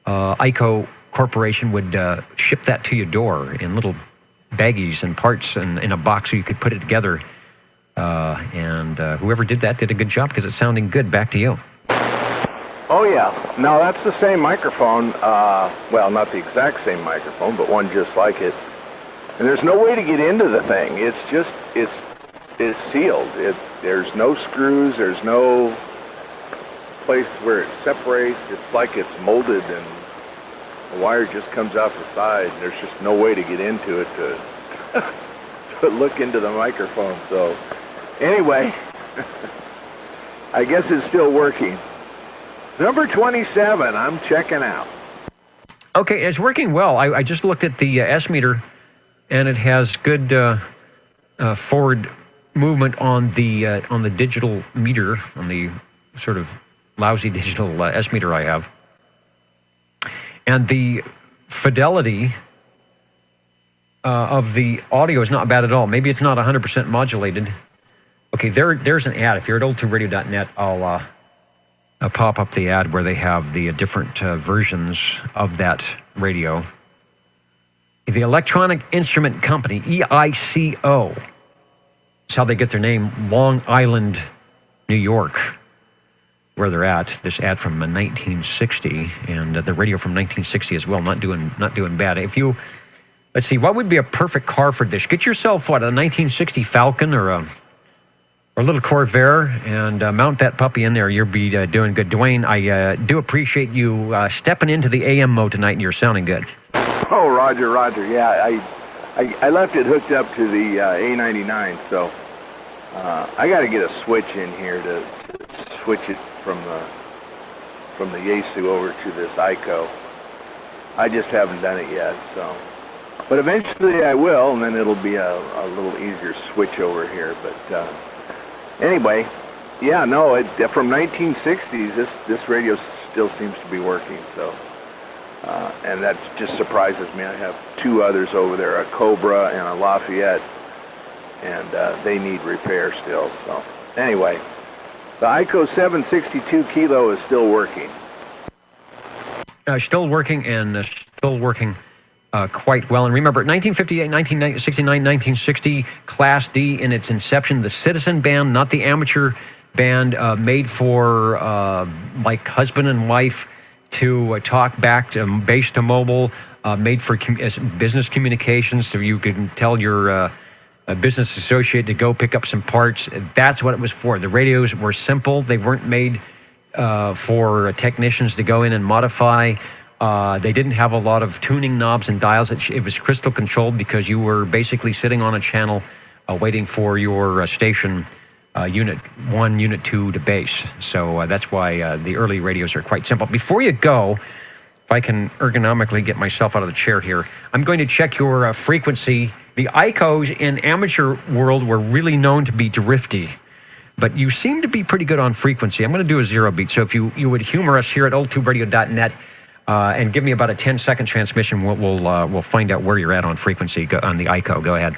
ICO Corporation would ship that to your door in little baggies and parts and in a box so you could put it together. And whoever did that did a good job, because it's sounding good. Back to you. Oh yeah, no, that's the same microphone. Well, not the exact same microphone, but one just like it. And there's no way to get into the thing. It's sealed. There's no screws. There's no place where it separates. It's like it's molded, and the wire just comes out the side. There's just no way to get into it to look into the microphone. So anyway, I guess it's still working. Number 27, I'm checking out. Okay, it's working well. I just looked at the S meter, and it has good forward movement on the digital meter, on the sort of lousy digital S meter I have. And the fidelity of the audio is not bad at all. Maybe it's not 100% modulated. Okay, there's an ad. If you're at oldtuberadio.net, I'll pop up the ad where they have the different versions of that radio. The Electronic Instrument Company, EICO, that's how they get their name, Long Island, New York, where they're at. This ad from 1960, and the radio from 1960 as well, not doing bad. Let's see, what would be a perfect car for this? Get yourself, a 1960 Falcon or a little Corvair, and mount that puppy in there. You'll be doing good. Dwayne, I do appreciate you stepping into the AM mode tonight, and you're sounding good. Oh, Roger. Yeah, I left it hooked up to the A99, so I got to get a switch in here to switch it from the Yaesu over to this ICO. I just haven't done it yet, so. But eventually I will, and then it'll be a little easier switch over here. But anyway, yeah, no, from 1960s, this radio still seems to be working. So, and that just surprises me. I have two others over there, a Cobra and a Lafayette, and they need repair still. So, anyway, the ICO 762 kilo is still working. Still working quite well. And remember, 1958, 1969, 1960, Class D in its inception, the citizen band, not the amateur band, made for like husband and wife to talk back to base to mobile, made for business communications, so you could tell your business associate to go pick up some parts. That's what it was for. The radios were simple. They weren't made for technicians to go in and modify. They didn't have a lot of tuning knobs and dials. It was crystal controlled, because you were basically sitting on a channel waiting for your station Unit 1, Unit 2 to base. So that's why the early radios are quite simple. Before you go, if I can ergonomically get myself out of the chair here, I'm going to check your frequency. The ICOs in amateur world were really known to be drifty, but you seem to be pretty good on frequency. I'm going to do a zero beat. So if you would humor us here at oldtuberadio.net and give me about a 10-second transmission, we'll find out where you're at on frequency on the ICO. Go ahead.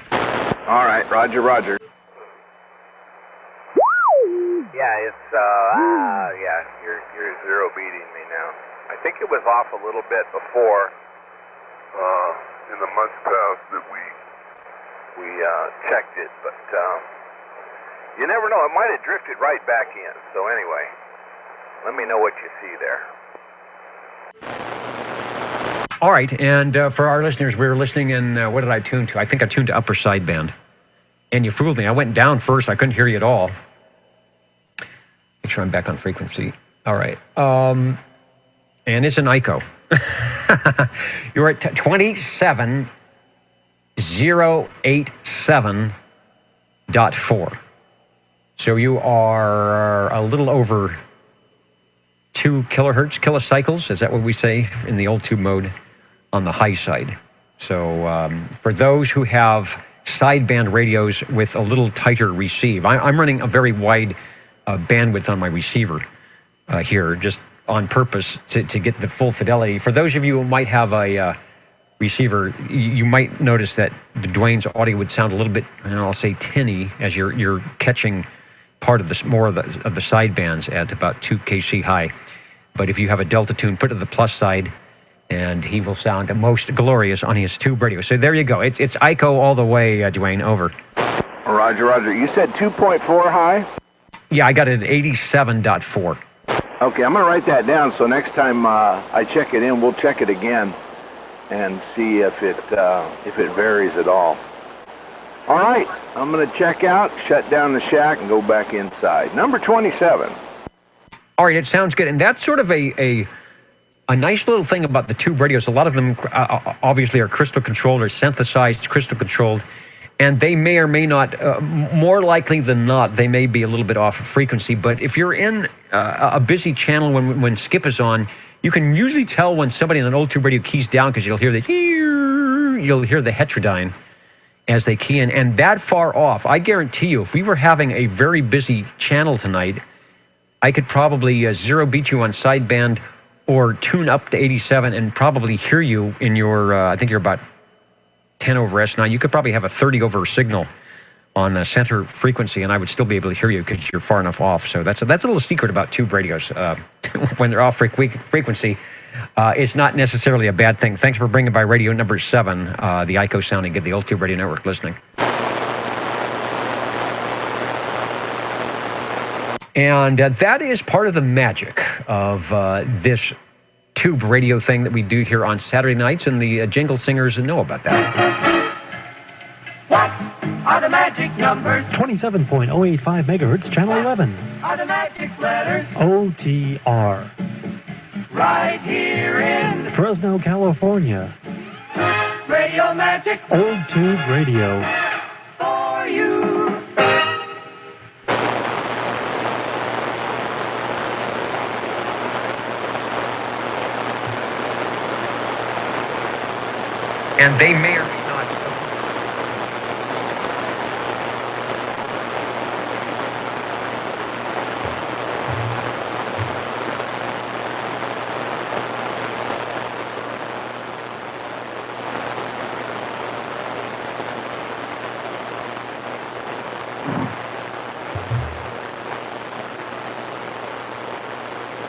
All right, roger, roger. Yeah, it's you're zero beating me now. I think it was off a little bit before in the months past that we checked it, but you never know. It might have drifted right back in. So anyway, let me know what you see there. All right, and for our listeners, we were listening in, what did I tune to? I think I tuned to upper sideband. And you fooled me. I went down first. I couldn't hear you at all. Make sure I'm back on frequency. All right. And it's an ICO. You're at 27087.4. So you are a little over 2 kilohertz, kilocycles. Is that what we say in the old tube mode on the high side? So for those who have sideband radios with a little tighter receive, I'm running a very wide bandwidth on my receiver here, just on purpose to get the full fidelity. For those of you who might have a receiver, you might notice that Dwayne's audio would sound a little bit, I'll say tinny, as you're catching part of this more of the sidebands at about 2 kc high. But if you have a Delta tune, put it to the plus side, and he will sound most glorious on his tube radio. So there you go. It's ICO all the way, Dwayne. Over. Roger, roger. You said 2.4 high? Yeah, I got it at 87.4. Okay, I'm going to write that down, so next time I check it in, we'll check it again and see if it varies at all. All right, I'm going to check out, shut down the shack, and go back inside. Number 27. All right, it sounds good. And that's sort of a nice little thing about the tube radios. A lot of them obviously are crystal controlled or synthesized crystal controlled. And they may or may not, more likely than not, they may be a little bit off of frequency. But if you're in a busy channel when skip is on, you can usually tell when somebody in an old tube radio keys down, because you'll hear the heterodyne as they key in. And that far off, I guarantee you, if we were having a very busy channel tonight, I could probably zero beat you on sideband or tune up to 87 and probably hear you in your, I think you're about 10 over S9. You could probably have a 30 over signal on center frequency, and I would still be able to hear you because you're far enough off. So that's a little secret about tube radios. When they're off frequency, it's not necessarily a bad thing. Thanks for bringing by radio number 7, the ICO sounding good, the old tube radio network listening. And that is part of the magic of this tube radio thing that we do here on Saturday nights, and the jingle singers know about that. What are the magic numbers? 27.085 megahertz, channel 11. Are the magic letters? OTR. Right here in Fresno, California. Radio Magic Old Tube Radio. for you. And they may or may not.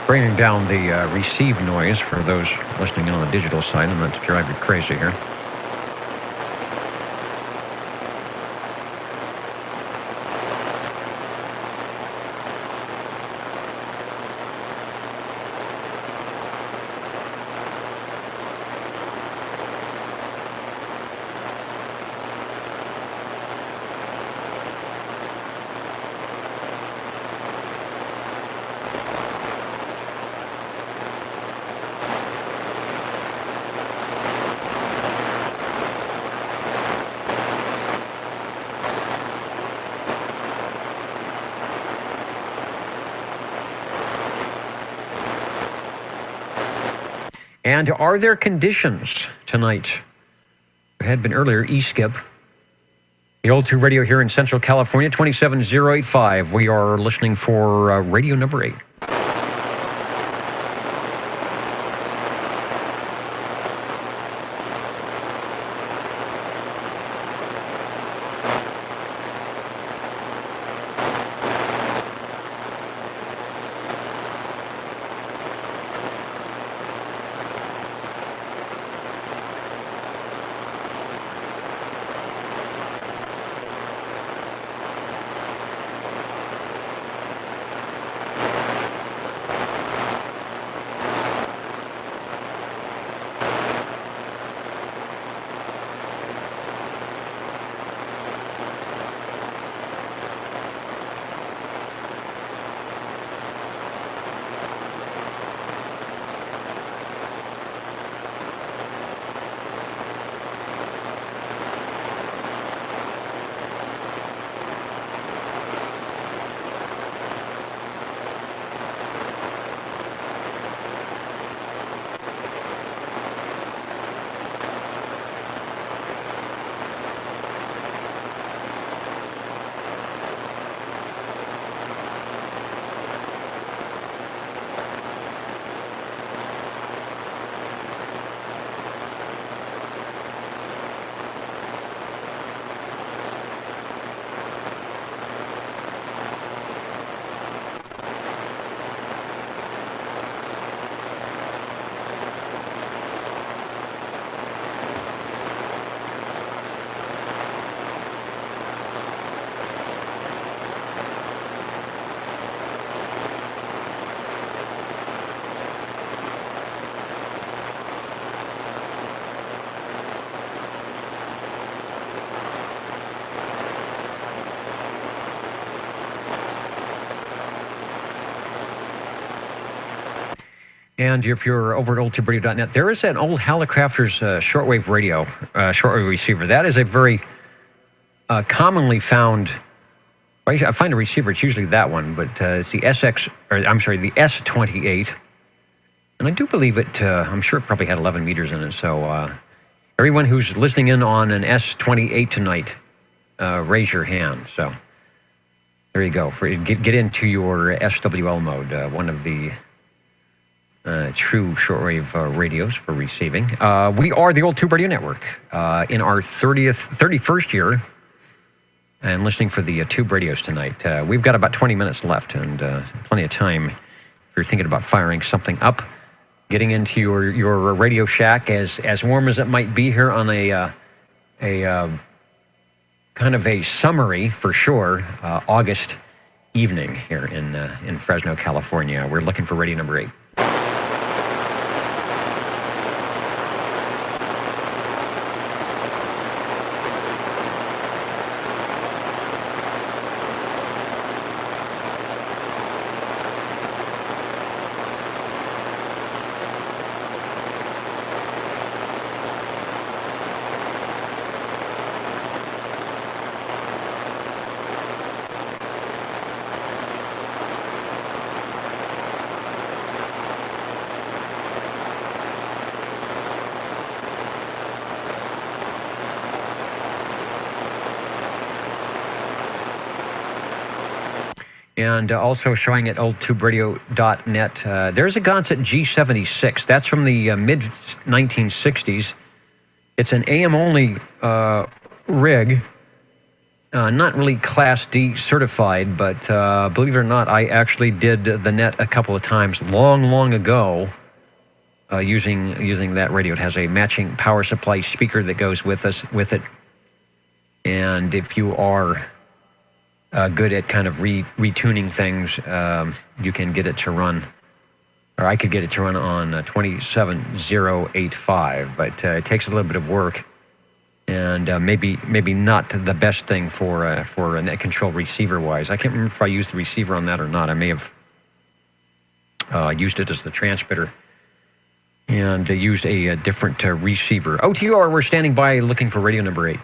Bringing down the receive noise for those listening in on the digital side, and not to drive you crazy here. And are there conditions tonight? There had been earlier, E-Skip. The Old Tube Radio here in Central California, 27085. We are listening for radio number 8. And if you're over at oldtubradio.net, there is an old Hallicrafters shortwave radio, shortwave receiver. That is a very commonly found. I find a receiver. It's usually that one, but it's the the S28, and I do believe it. I'm sure it probably had 11 meters in it. So everyone who's listening in on an S28 tonight, raise your hand. So there you go. Get into your SWL mode. One of the true shortwave radios for receiving. We are the Old Tube Radio Network in our 31st year, and listening for the Tube radios tonight. We've got about 20 minutes left, and plenty of time if you're thinking about firing something up, getting into your Radio Shack, as warm as it might be here on a kind of a summery, for sure, August evening here in Fresno, California. We're looking for radio number 8. And also showing at oldtuberadio.net, there's a Gonset G76. That's from the mid-1960s. It's an AM-only rig, not really Class D certified, but believe it or not, I actually did the net a couple of times long ago using that radio. It has a matching power supply speaker that goes with it. And if you are good at kind of retuning things, you can get it to run, or I could get it to run on 27085, but it takes a little bit of work, and maybe not the best thing for a net control receiver wise. I can't remember if I used the receiver on that or not. I may have used it as the transmitter and used a different receiver. OTR, we're standing by looking for radio number 8.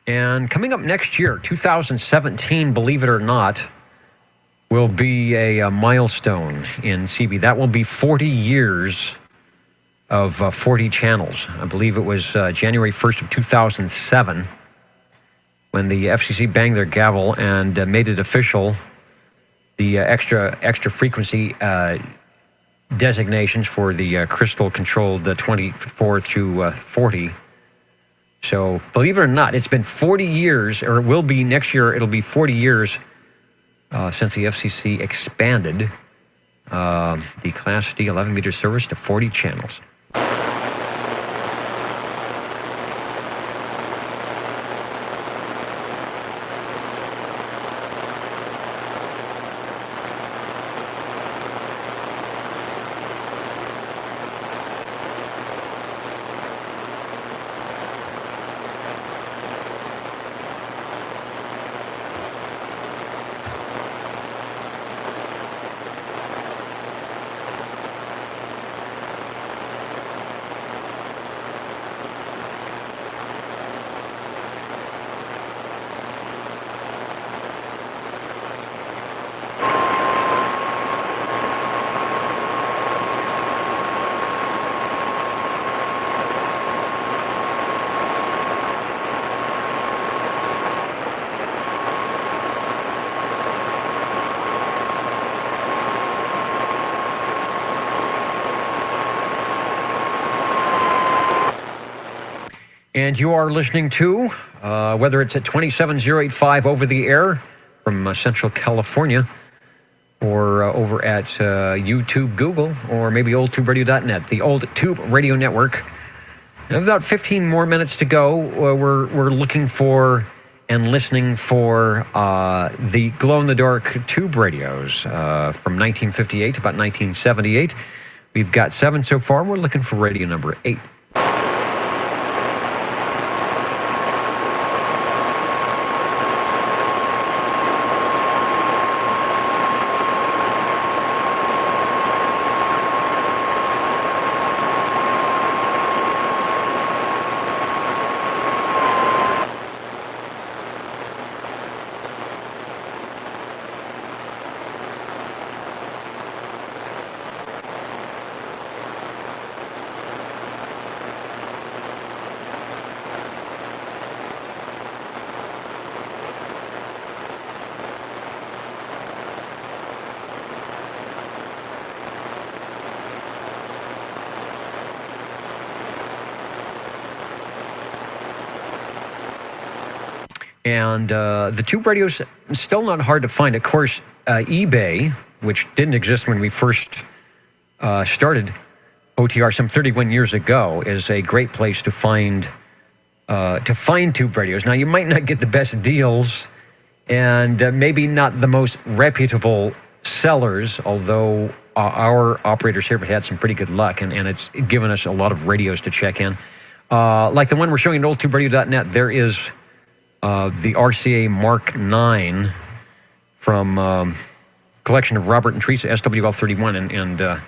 And coming up next year, 2017, believe it or not, will be a milestone in CB. That will be 40 years of 40 channels. I believe it was January 1st of 2007 when the FCC banged their gavel and made it official, the extra frequency designations for the crystal-controlled 24 through 40. So, believe it or not, it's been 40 years, or it will be next year, it'll be 40 years since the FCC expanded the Class D 11-meter service to 40 channels. And you are listening to, whether it's at 27085 over the air from Central California, or over at YouTube, Google, or maybe oldtuberadio.net, the Old Tube Radio Network. About 15 more minutes to go. We're looking for and listening for the glow-in-the-dark tube radios from 1958 to about 1978. We've got 7 so far. We're looking for radio number 8. And the tube radios, still not hard to find. Of course, eBay, which didn't exist when we first started OTR some 31 years ago, is a great place to find tube radios. Now, you might not get the best deals and maybe not the most reputable sellers, although our operators here have had some pretty good luck, and it's given us a lot of radios to check in. Like the one we're showing at oldtuberadio.net, there is the RCA Mark 9 from collection of Robert and Teresa SWL31, and I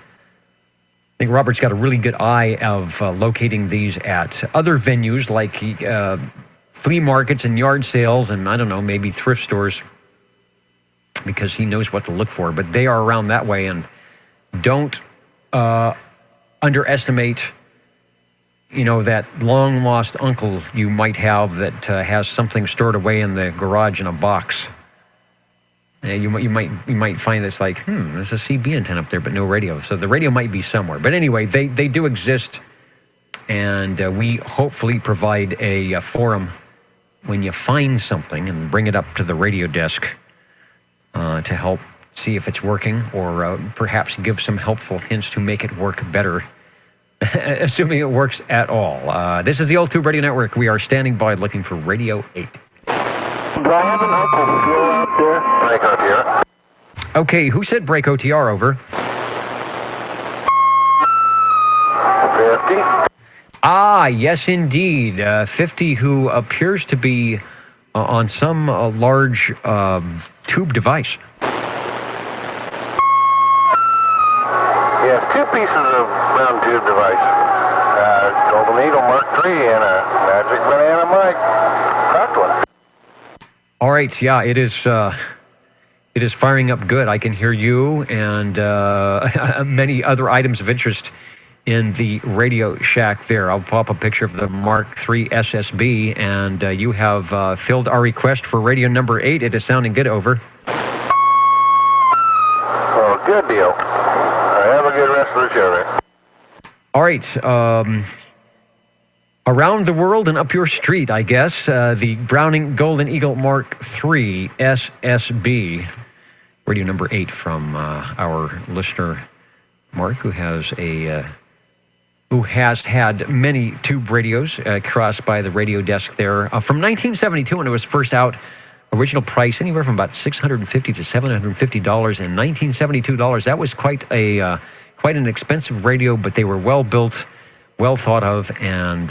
think Robert's got a really good eye of locating these at other venues like flea markets and yard sales, and I don't know, maybe thrift stores, because he knows what to look for. But they are around that way, and don't underestimate, you know, that long lost uncle you might have that has something stored away in the garage in a box. You might find this like, there's a CB antenna up there, but no radio. So the radio might be somewhere. But anyway, they do exist, and we hopefully provide a forum when you find something and bring it up to the radio desk to help see if it's working, or perhaps give some helpful hints to make it work better, assuming it works at all. This is the Old Tube Radio Network. We are standing by looking for Radio 8. Do I have an OTR out there? Break OTR. Okay, who said break OTR over? 50. Ah, yes, indeed. 50, who appears to be on some large tube device. Yes, 2 pieces of round tube device. Golden Eagle Mark III and a Magic Banana mic. Cracked one. All right, yeah, it is firing up good. I can hear you and many other items of interest in the Radio Shack there. I'll pop a picture of the Mark III SSB, and you have filled our request for radio number 8. It is sounding good, over. Oh, good deal. Have a good rest of the show, Rick. All right, around the world and up your street, I guess, the Browning Golden Eagle Mark III SSB, radio number 8 from our listener, Mark, who has had many tube radios crossed by the radio desk there. From 1972, when it was first out, original price anywhere from about $650 to $750, and $1972. That was quite an expensive radio, but they were well built, well thought of, and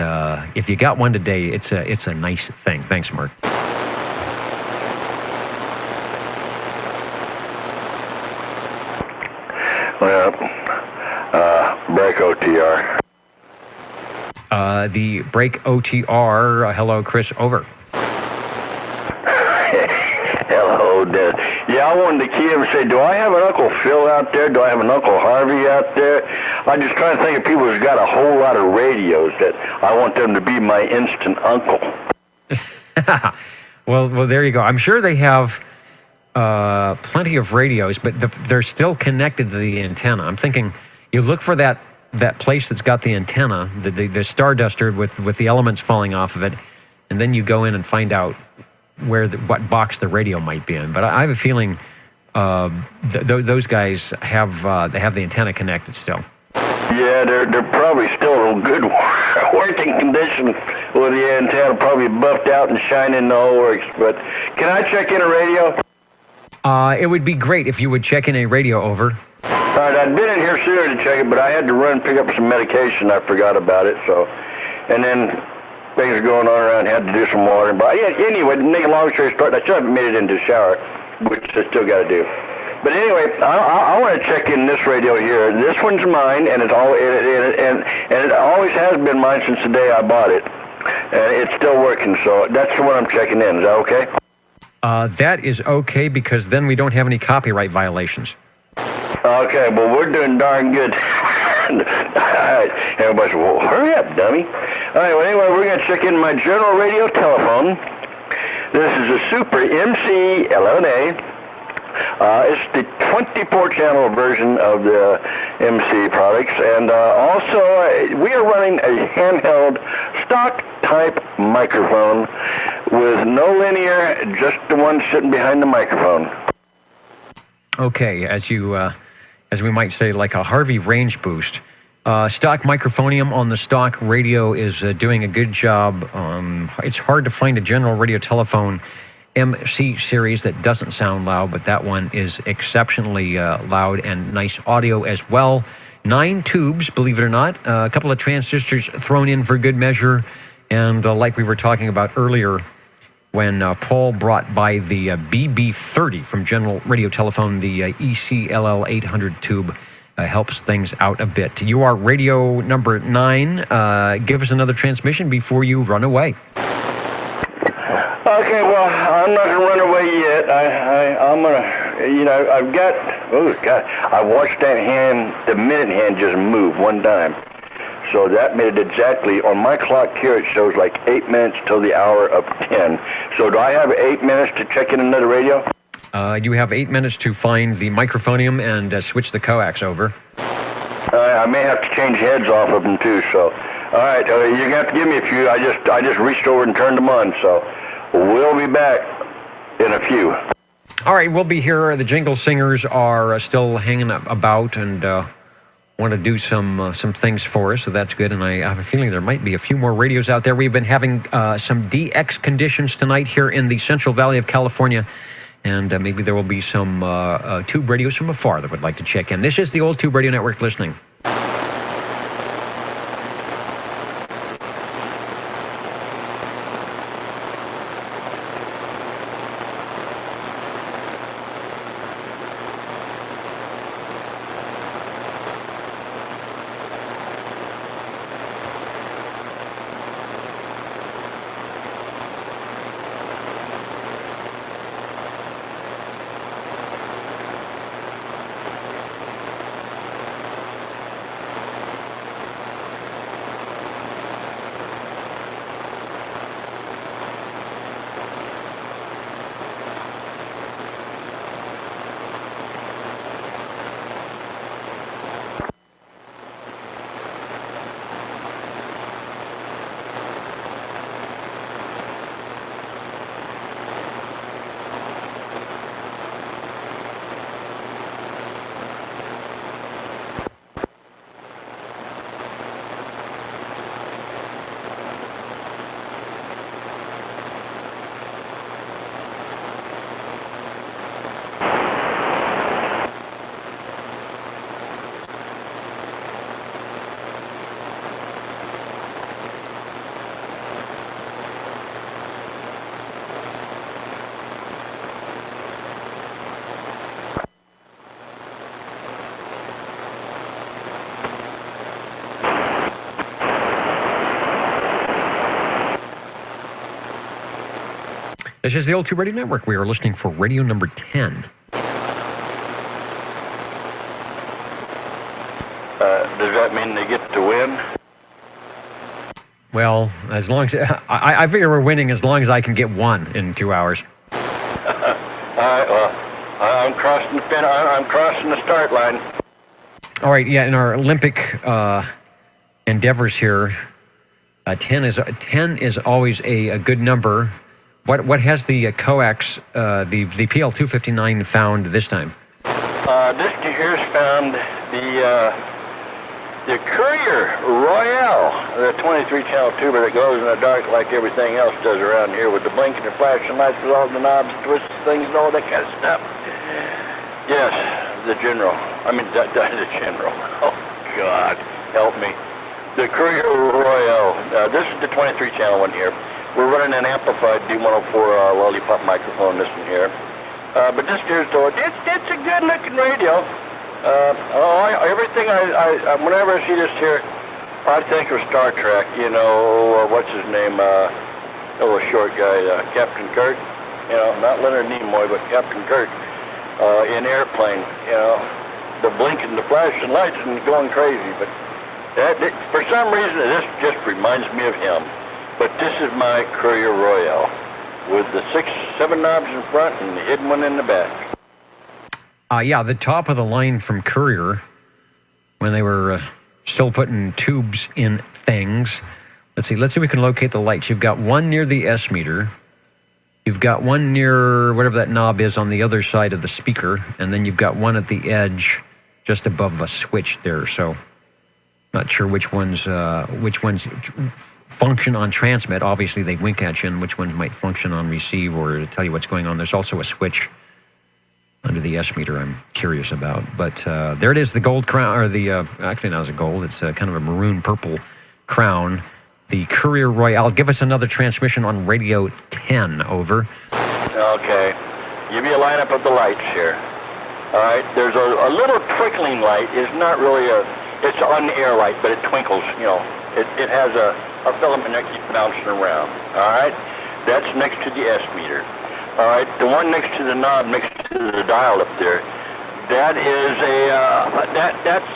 if you got one today, it's a nice thing. Thanks, Mark. Well, break OTR. The break OTR. Hello, Chris. Over. Hello, Dennis. Yeah, I wanted to key him and say, do I have an Uncle Phil out there? Do I have an Uncle Harvey out there? I'm just trying to think of people who's got a whole lot of radios that I want them to be my instant uncle. well, there you go. I'm sure they have plenty of radios, but they're still connected to the antenna. I'm thinking you look for that place that's got the antenna, the star duster with the elements falling off of it, and then you go in and find out what box the radio might be in. But I have a feeling those guys have the antenna connected still. Yeah, they're probably still in good working condition with the antenna probably buffed out and shining the whole works. But can I check in a radio? It would be great if you would check in a radio, over. All right, I'd been in here sooner to check it, but I had to run and pick up some medication. I forgot about it, so. And then things are going on around, had to do some watering. But anyway, to make a long story short, I still haven't made it into the shower, which I still got to do. But anyway, I want to check in this radio here. This one's mine, and it always has been mine since the day I bought it. And it's still working, so that's the one I'm checking in. Is that okay? That is okay, because then we don't have any copyright violations. Okay, well, we're doing darn good. All right, everybody said, well, hurry up, dummy. All right, well, anyway, we're going to check in my general radio telephone. This is a Super MC11A. It's the 24-channel version of the MC products, and also we are running a handheld stock-type microphone with no linear, just the one sitting behind the microphone. Okay, as we might say, like a Harvey range boost. Stock microphonium on the stock radio is doing a good job. It's hard to find a general radio telephone MC series that doesn't sound loud, but that one is exceptionally loud and nice audio as well. 9 tubes, believe it or not. A couple of transistors thrown in for good measure. And like we were talking about earlier, when Paul brought by the BB30 from General Radio Telephone, the ECLL 800 tube helps things out a bit. You are radio number 9. Give us another transmission before you run away. Okay, well, I'm not going to run away yet. I'm going to, I've got, oh, God, I watched that hand, the minute hand just move one time. So that made it exactly, on my clock here, it shows like 8 minutes till the hour of 10. So do I have 8 minutes to check in another radio? You have 8 minutes to find the microphonium and switch the coax over. I may have to change heads off of them too, so. All right, you're going to have to give me a few. I just reached over and turned them on, so we'll be back in a few. All right, we'll be here. The Jingle Singers are still hanging about and want to do some things for us, so that's good. And I have a feeling there might be a few more radios out there. We've been having some DX conditions tonight here in the Central Valley of California, and maybe there will be some tube radios from afar that would like to check in. This is the Old Tube Radio Network listening. This is the Old Tube Radio Network. We are listening for radio number 10. Does that mean they get to win? Well, as long as I figure we're winning as long as I can get one in 2 hours. All right, well, I'm crossing the finish. I'm crossing the start line. All right, yeah, in our Olympic endeavors here, 10 is always a good number. What has the coax, the PL259 found this time? This here's found the Courier Royale, the 23-channel tuber that glows in the dark like everything else does around here, with the blinking and flashing lights with all the knobs, twists, things, and all that kind of stuff. Yes, the General. The General. Oh, God, help me. The Courier Royale. This is the 23-channel one here. We're running an amplified D104 Lollipop microphone, this one here. But this here's it's a good-looking radio. Everything whenever I see this here, I think of Star Trek. You know, what's his name? A short guy, Captain Kirk. You know, not Leonard Nimoy, but Captain Kirk in Airplane. You know, the blinking, the flashing lights, and going crazy. But for some reason, this just reminds me of him. But this is my Courier Royale with the 6-7 knobs in front and the hidden one in the back. Yeah, the top of the line from Courier, when they were still putting tubes in things. Let's see if we can locate the lights. You've got one near the S meter. You've got one near whatever that knob is on the other side of the speaker. And then you've got one at the edge just above a switch there. So not sure which ones function on transmit. Obviously, they wink at you, and which ones might function on receive or to tell you what's going on. There's also a switch under the S meter I'm curious about. But there it is, the gold crown, or actually not as a gold, it's kind of a maroon purple crown. The Courier Royale. Give us another transmission on radio 10, over. Okay. Give me a lineup of the lights here. All right, there's a little twinkling light. It's not really it's on the air light, but it twinkles, you know. It has a filament that keeps bouncing around. All right, that's next to the S meter. All right, the one next to the knob, next to the dial up there, that is that's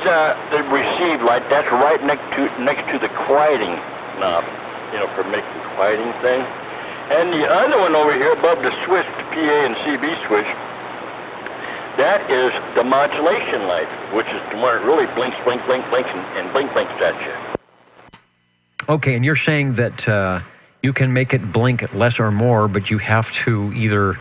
the receive light. That's right next to the quieting knob, you know, for making the quieting thing. And the other one over here above the switch, the PA and CB switch, that is the modulation light, which is the one that really blinks, blink, blink, blinks, and blink, blinks at you. Okay, and you're saying that you can make it blink less or more, but you have to either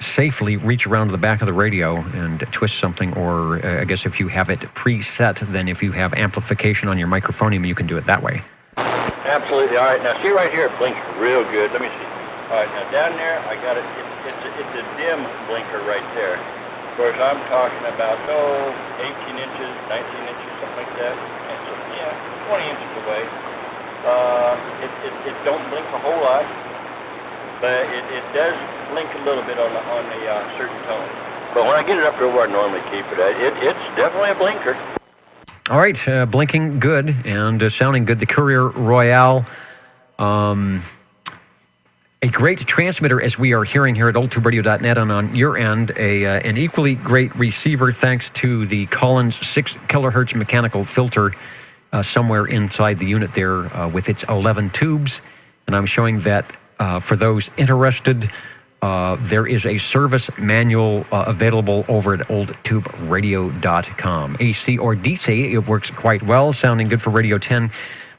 safely reach around to the back of the radio and twist something, or I guess if you have it preset, then if you have amplification on your microphonium, you can do it that way. Absolutely. All right, now see right here, it blinks real good. Let me see. All right, now down there, I got it. It's a dim blinker right there. Of course, I'm talking about, 18 inches, 19 inches, something like that. And so, 20 inches away. It don't blink a whole lot, but it does blink a little bit on the certain tone. But when I get it up to where I normally keep it at, it's definitely a blinker. All right, blinking good and sounding good. The Courier Royale, a great transmitter, as we are hearing here at oldtuberadio.net, and on your end, an equally great receiver, thanks to the Collins 6 kilohertz mechanical filter somewhere inside the unit there with its 11 tubes. And I'm showing that for those interested, there is a service manual available over at oldtuberadio.com. AC or DC, it works quite well, sounding good for Radio 10.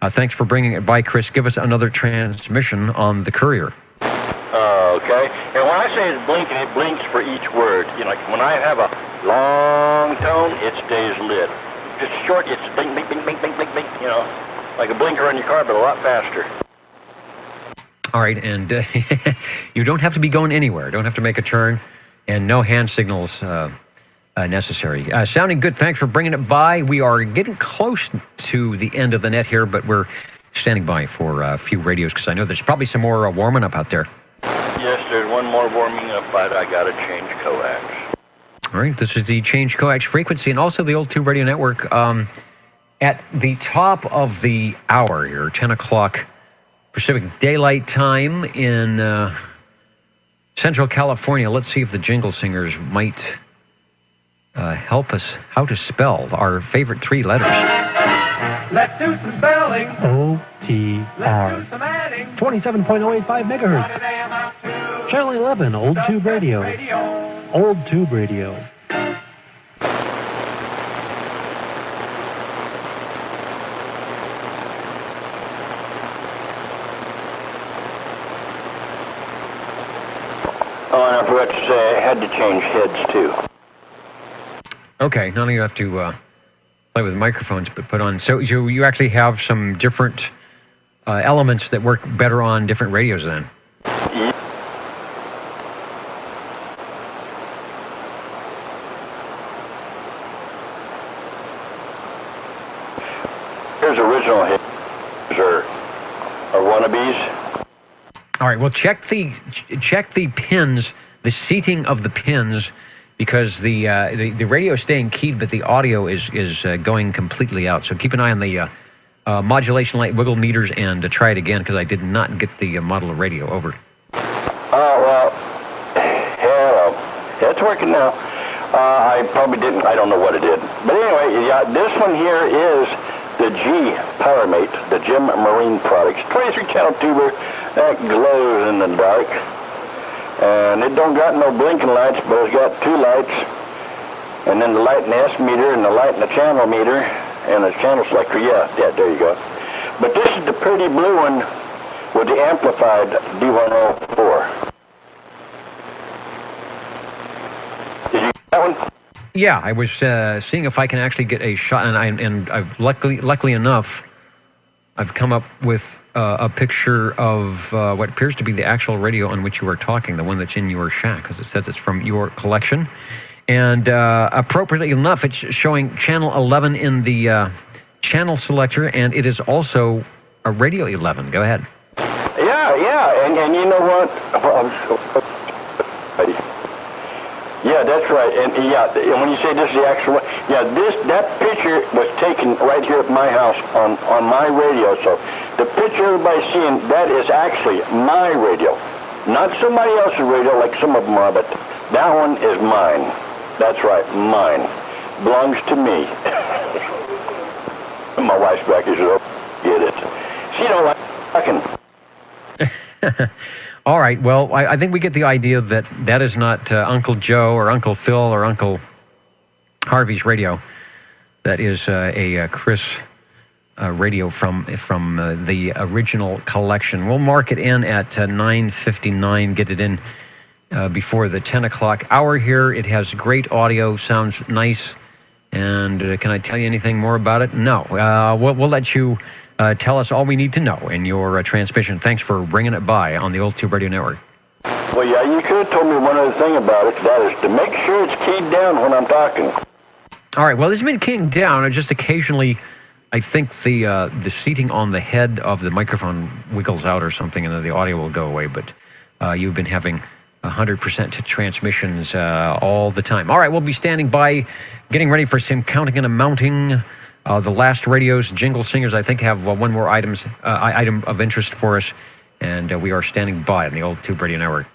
Thanks for bringing it by, Chris. Give us another transmission on the Courier. Okay. And when I say it's blinking, it blinks for each word. You know, like when I have a long tone, it stays lit. Just short, it's blink, blink, blink, blink, blink, blink, blink, you know, like a blinker on your car, but a lot faster. All right, and you don't have to be going anywhere. Don't have to make a turn, and no hand signals necessary. Sounding good. Thanks for bringing it by. We are getting close to the end of the net here, but we're standing by for a few radios because I know there's probably some more warming up out there. Yes, there's one more warming up, but I got to change coax. All right, this is the change coax frequency and also the Old Tube Radio Network. At the top of the hour here, 10 o'clock Pacific Daylight Time in Central California. Let's see if the Jingle Singers might help us how to spell our favorite 3 letters. Let's do some spelling. OTR. Some adding. 27.085 megahertz. Channel 11, Old Tube Radio. Old Tube Radio. Oh, and I forgot to say, I had to change heads, too. Okay, none of you have to play with microphones, but put on. So you actually have some different elements that work better on different radios then? Here's original heads or wannabes. All right, well, check the pins, the seating of the pins, because the radio is staying keyed, but the audio is going completely out. So keep an eye on the modulation light wiggle meters and try it again, because I did not get the model of radio over. Oh, well, hello. It's working now. I probably didn't. I don't know what it did. But anyway, yeah, this one here is the G PowerMate, the Jim Marine Products. 23-channel tuber that glows in the dark. And it don't got no blinking lights, but it's got 2 lights. And then the light in the S meter and the light in the channel meter and the channel selector. Yeah, there you go. But this is the pretty blue one with the amplified D104. Did you get that one? Yeah, I was seeing if I can actually get a shot, and I've luckily enough, I've come up with a picture of what appears to be the actual radio on which you are talking, the one that's in your shack, because it says it's from your collection. And appropriately enough, it's showing channel 11 in the channel selector, and it is also a radio 11. Go ahead. Yeah, and you know what? Yeah, that's right. And yeah, when you say this is the actual one, yeah, that picture was taken right here at my house on my radio. So the picture everybody's seeing, that is actually my radio. Not somebody else's radio like some of them are, but that one is mine. That's right, mine. Belongs to me. My wife's back here, so get it. She don't like fucking. All right, well, I think we get the idea that is not Uncle Joe or Uncle Phil or Uncle Harvey's radio. That is a Chris radio from the original collection. We'll mark it in at 9:59, get it in before the 10 o'clock hour here. It has great audio, sounds nice. And can I tell you anything more about it? No. We'll let you tell us all we need to know in your transmission. Thanks for bringing it by on the Old Tube Radio Network. Well, yeah, you could have told me one other thing about it. That is to make sure it's keyed down when I'm talking. All right. Well, it's been keyed down. And just occasionally, I think the seating on the head of the microphone wiggles out or something, and then the audio will go away. But you've been having 100% transmissions all the time. All right. We'll be standing by, getting ready for some counting and mounting. The last radios, Jingle Singers, I think, have one more item of interest for us, and we are standing by on the Old Tube Radio Network.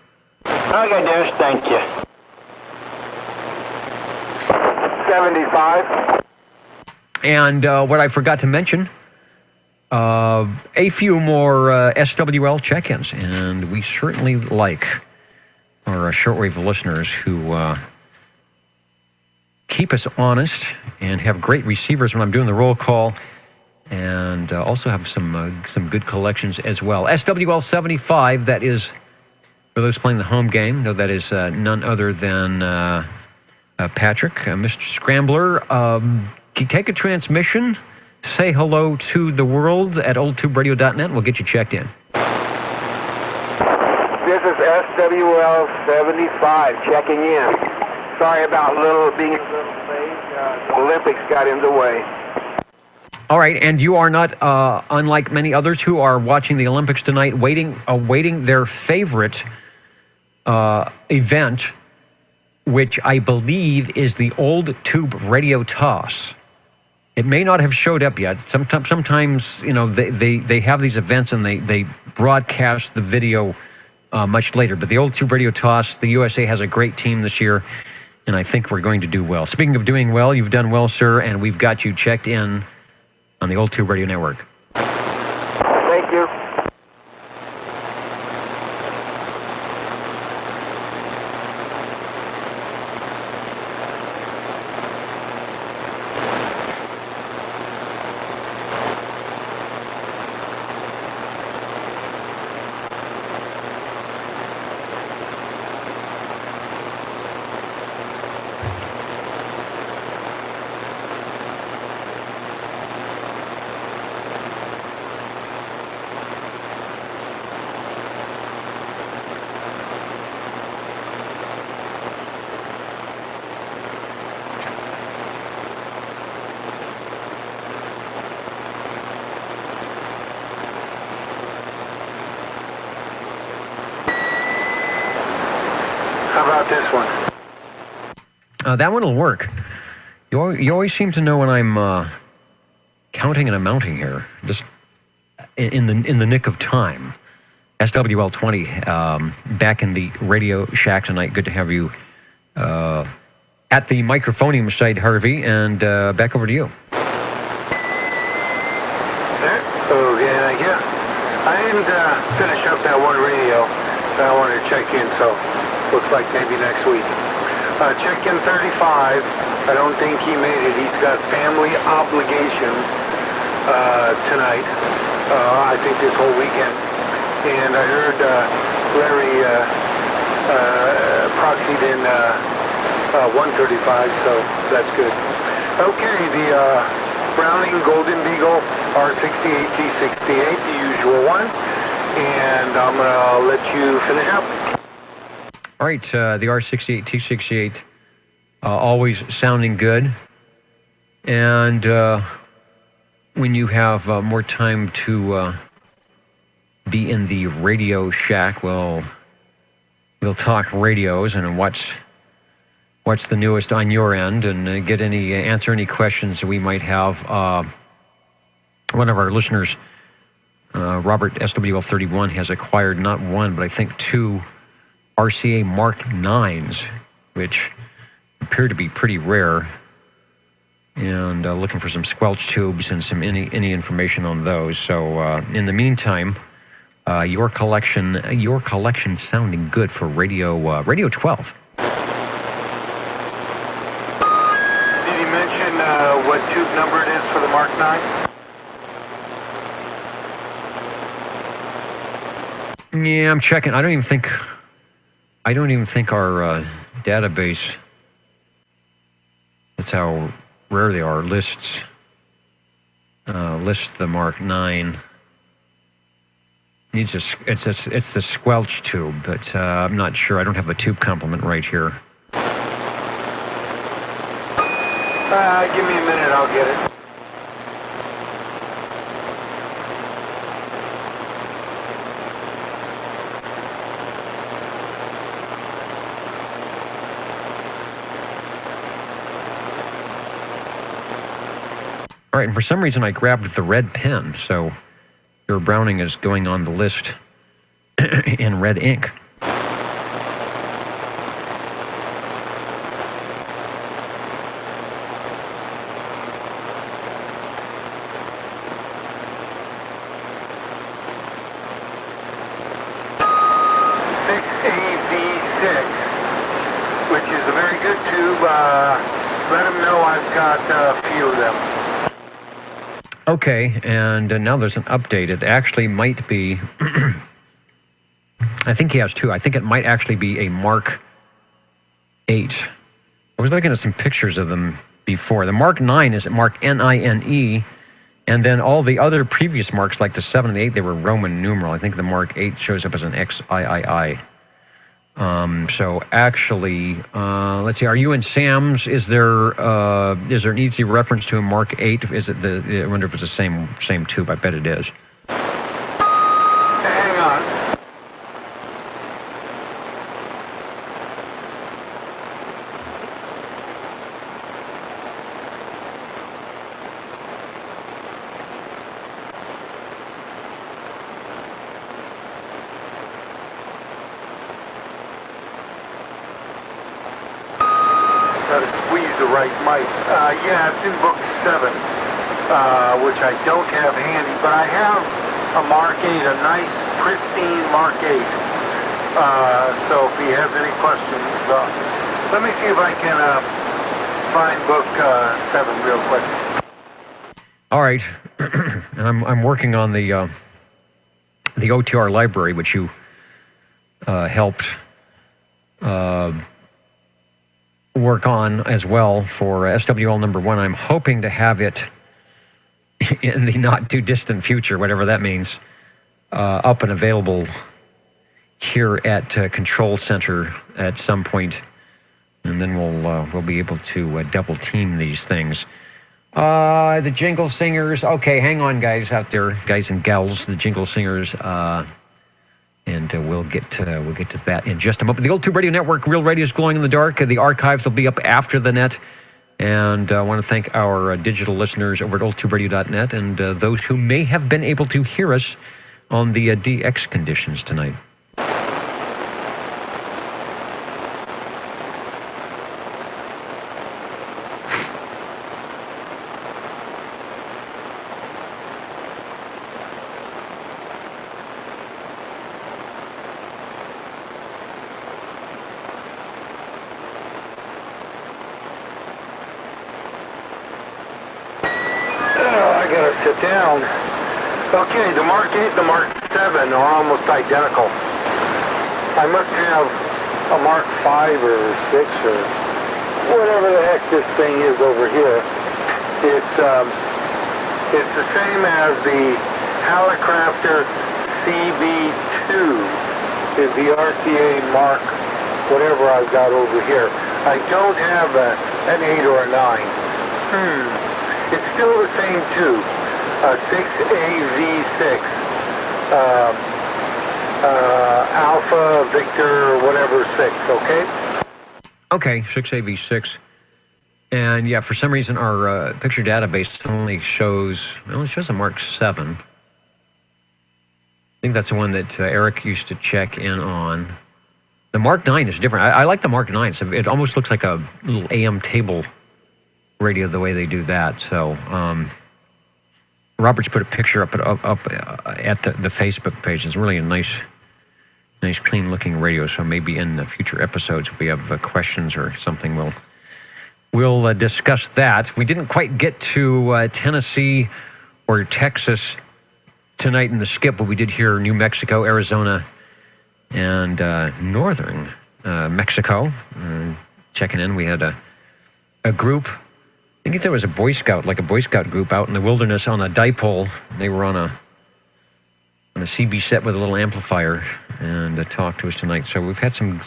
Okay, Dennis, thank you. 75. And what I forgot to mention, a few more SWL check-ins, and we certainly like our shortwave listeners who keep us honest and have great receivers when I'm doing the roll call, and also have some good collections as well. SWL 75, that is, for those playing the home game, no, that is none other than Patrick, Mr. Scrambler. Take a transmission, say hello to the world at oldtuberadio.net, we'll get you checked in. This is SWL 75 checking in. Sorry about being a little late. The Olympics got in the way. All right, and you are not, unlike many others who are watching the Olympics tonight, awaiting their favorite event, which I believe is the Old Tube Radio Toss. It may not have showed up yet. Sometimes they have these events and they broadcast the video much later. But the Old Tube Radio Toss, the USA has a great team this year, and I think we're going to do well. Speaking of doing well, you've done well, sir, and we've got you checked in on the Old Tube Radio Network. Thank you. How about this one? That one will work. You always seem to know when I'm counting and amounting here, just in the nick of time. SWL 20, back in the Radio Shack tonight. Good to have you at the microphonium site, Harvey, and back over to you. Okay, thank you. I didn't finish up that one radio that I wanted to check in, so looks like maybe next week. Check in 35. I don't think he made it. He's got family obligations tonight. I think this whole weekend. And I heard Larry proxied in 135, so that's good. Okay, the Browning Golden Beagle R68 T68, the usual one. And I'm going to let you finish up. All right, the R68 T68, always sounding good. And when you have more time to be in the Radio Shack, we'll talk radios and what's the newest on your end, and answer any questions that we might have. One of our listeners, Robert SWL31, has acquired not one, but I think two RCA Mark 9s, which appear to be pretty rare, and looking for some squelch tubes and some any information on those. So in the meantime, your collection sounding good for Radio 12. Did he mention what tube number it is for the Mark 9? Yeah, I'm checking. I don't even think our database, that's how rare they are, lists the Mark 9. It's the squelch tube, but I'm not sure. I don't have the tube complement right here. Give me a minute, I'll get it. All right, and for some reason I grabbed the red pen, so your Browning is going on the list in red ink. Which is a very good tube. Let them know I've got a few of them. Okay, and now there's an update. It actually might be, I think he has two. I think it might actually be a Mark 8. I was looking at some pictures of them before. The Mark 9 is Mark N-I-N-E, and then all the other previous Marks, like the 7 and the 8, they were Roman numeral. I think the Mark 8 shows up as an X-I-I-I. So actually, let's see. Are you in Sam's? Is there an easy reference to a Mark 8? Is it I wonder if it's the same tube. I bet it is. Hang on. right mic. Yeah, it's in book 7, which I don't have handy, but I have a Mark 8, a nice, pristine Mark 8. So if he has any questions, let me see if I can find book 7 real quick. All right, and I'm working on the OTR library, which you helped work on as well for SWL number 1. I'm hoping to have it in the not too distant future, whatever that means, up and available here at Control Center at some point, and then we'll be able to double team these things. The Jingle Singers. Okay, hang on, guys out there, guys and gals. The Jingle Singers, and we'll get to that in just a moment. The Old Tube Radio Network, Real Radio's glowing in the dark. The archives will be up after the net, and I want to thank our digital listeners over at oldtuberadio.net and those who may have been able to hear us on the DX conditions tonight. Sit down. Okay, the Mark 8 and the Mark 7 are almost identical. I must have a Mark 5 or 6 or whatever the heck this thing is over here. It's the same as the Hallicrafter CB2 is the RCA Mark whatever I've got over here. I don't have an 8 or a 9. It's still the same tube. 6AV6, Alpha, Victor, whatever 6, okay? Okay, 6AV6. And yeah, for some reason our picture database only shows, well, it shows a Mark 7. I think that's the one that Eric used to check in on. The Mark 9 is different. I like the Mark 9. So it almost looks like a little AM table radio the way they do that. So, Robert's put a picture up at the Facebook page. It's really a nice, clean-looking radio. So maybe in the future episodes, if we have questions or something, we'll discuss that. We didn't quite get to Tennessee or Texas tonight in the skip, but we did hear New Mexico, Arizona, and northern Mexico checking in. We had a group. I think there was a Boy Scout group out in the wilderness on a dipole. They were on a CB set with a little amplifier and talked to us tonight. So we've had some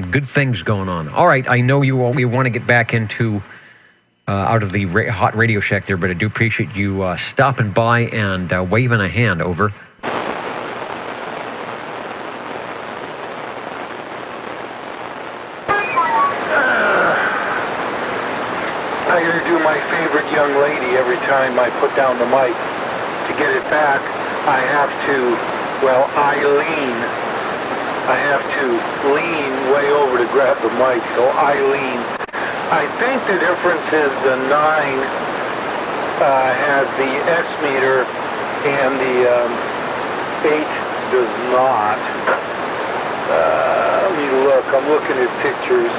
good things going on. All right, I know you want to get back into out of the hot Radio Shack there, but I do appreciate you stopping by and waving a hand. Over. My favorite young lady every time I put down the mic. To get it back, I have to lean way over to grab the mic, so I lean. I think the difference is the 9 has the S meter and the 8 does not. Let me look. I'm looking at pictures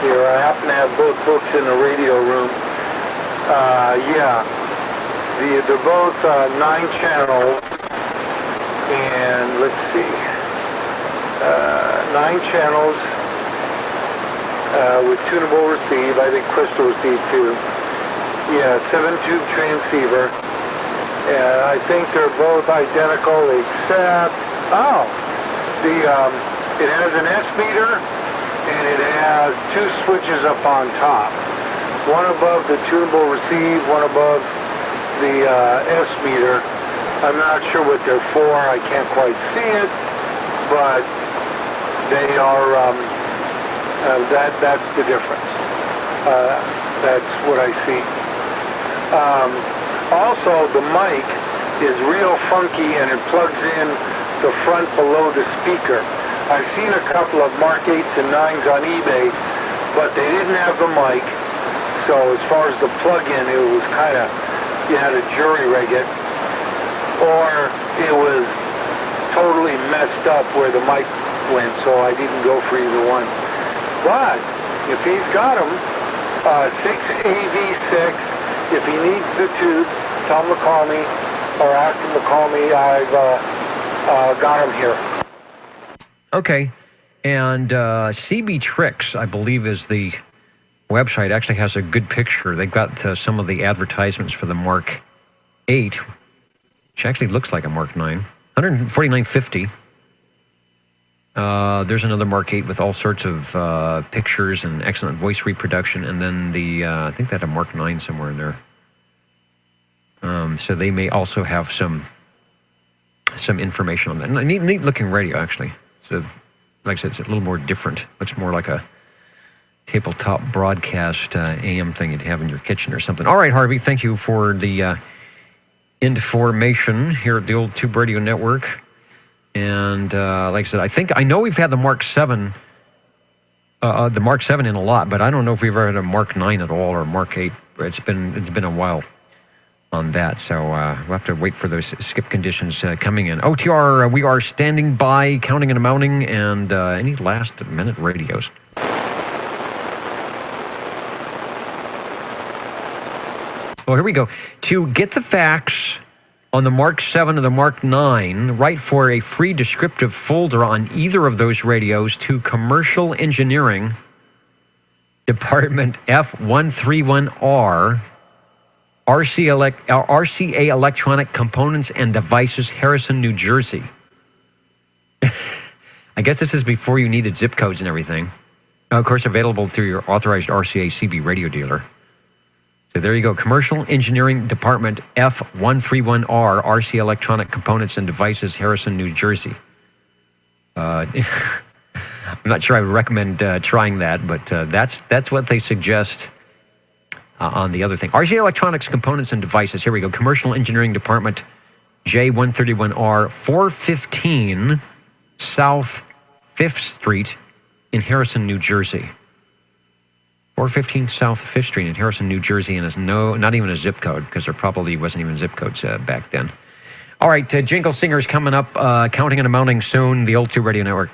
here. I happen to have both books in the radio room. They're both 9 channels, and let's see, 9 channels with tunable receive. I think crystal receive too. Yeah, 7-tube transceiver. I think they're both identical except it has an S meter and it has 2 switches up on top. One above the tunable receive, one above the S meter. I'm not sure what they're for. I can't quite see it, but they are. That's the difference. That's what I see. Also, the mic is real funky, and it plugs in the front below the speaker. I've seen a couple of Mark 8s and 9s on eBay, but they didn't have the mic. So as far as the plug-in, it was kind of, you had to jury rig it, or it was totally messed up where the mic went, so I didn't go for either one. But if he's got them, 6AV6, if he needs the tubes, tell him to call me, or ask him to call me. I've got them here. Okay. And CB Tricks, I believe, is the website. Actually has a good picture. They've got some of the advertisements for the Mark 8, which actually looks like a Mark 9. $149.50. There's another Mark 8 with all sorts of pictures and excellent voice reproduction. And then I think they had a Mark 9 somewhere in there. So they may also have some information on that. Neat looking radio, actually. So, like I said, it's a little more different. Looks more like a tabletop broadcast AM thing you'd have in your kitchen or something. All right, Harvey, thank you for the information here at the Old Tube Radio Network. And like I said, I know we've had the Mark 7, in a lot, but I don't know if we've ever had a Mark 9 at all or Mark 8. It's been a while on that, so we'll have to wait for those skip conditions coming in. OTR, we are standing by, counting and mounting, and any last-minute radios. Oh, here we go. To get the facts on the Mark 7 or the Mark 9, write for a free descriptive folder on either of those radios to Commercial Engineering Department F131R, RCA Electronic Components and Devices, Harrison, New Jersey. I guess this is before you needed zip codes and everything. Of course, available through your authorized RCA CB radio dealer. So there you go. Commercial Engineering Department F131R, RCA Electronic Components and Devices, Harrison, New Jersey. I'm not sure I would recommend trying that, but that's what they suggest. On the other thing, RCA Electronics Components and Devices. Here we go. Commercial Engineering Department, J131R, 415 South 5th Street in Harrison, New Jersey. 415 South 5th Street in Harrison, New Jersey, and is not even a zip code, because there probably wasn't even zip codes back then. All right, Jingle Singer's coming up, counting and amounting soon, the Old Tube Radio Network.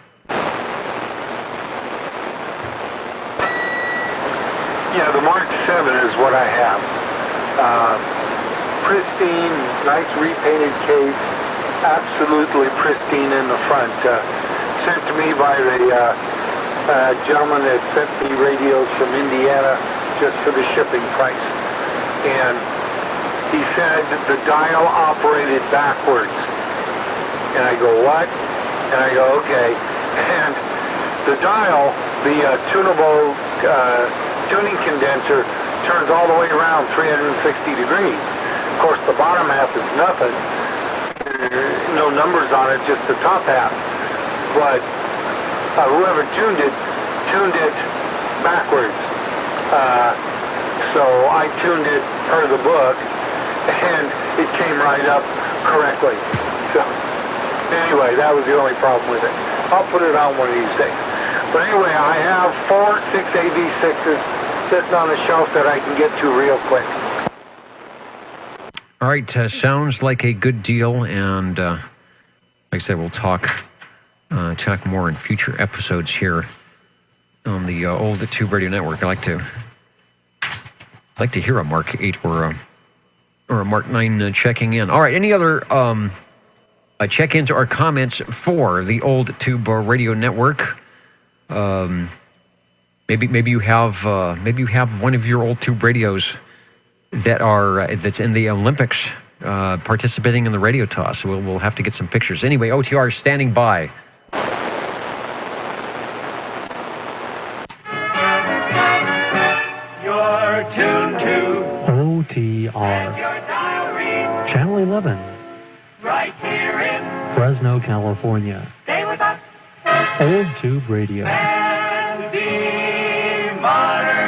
Yeah, the Mark 7 is what I have. Pristine, nice repainted case, absolutely pristine in the front. Sent to me by the gentleman that sent me radios from Indiana just for the shipping price. And he said the dial operated backwards. And I go, what? And I go, okay. And the dial, the tunable tuning condenser, turns all the way around 360 degrees. Of course, the bottom half is nothing. No numbers on it, just the top half. But whoever tuned it backwards. So I tuned it per the book, and it came right up correctly. So anyway, that was the only problem with it. I'll put it on one of these days. But anyway, I have 4 6AV6s sitting on the shelf that I can get to real quick. All right, sounds like a good deal, and like I said, we'll talk more in future episodes here on the Old Tube Radio Network. I'd like to hear a Mark 8 or a Mark 9 checking in. All right, any other check-ins or comments for the Old Tube Radio Network? Maybe you have one of your old tube radios that's in the Olympics, participating in the radio toss. We'll have to get some pictures. Anyway, OTR is standing by. You're tuned to OTR, Channel 11, right here in Fresno, California. Stay with us. Old Tube Radio. And be modern.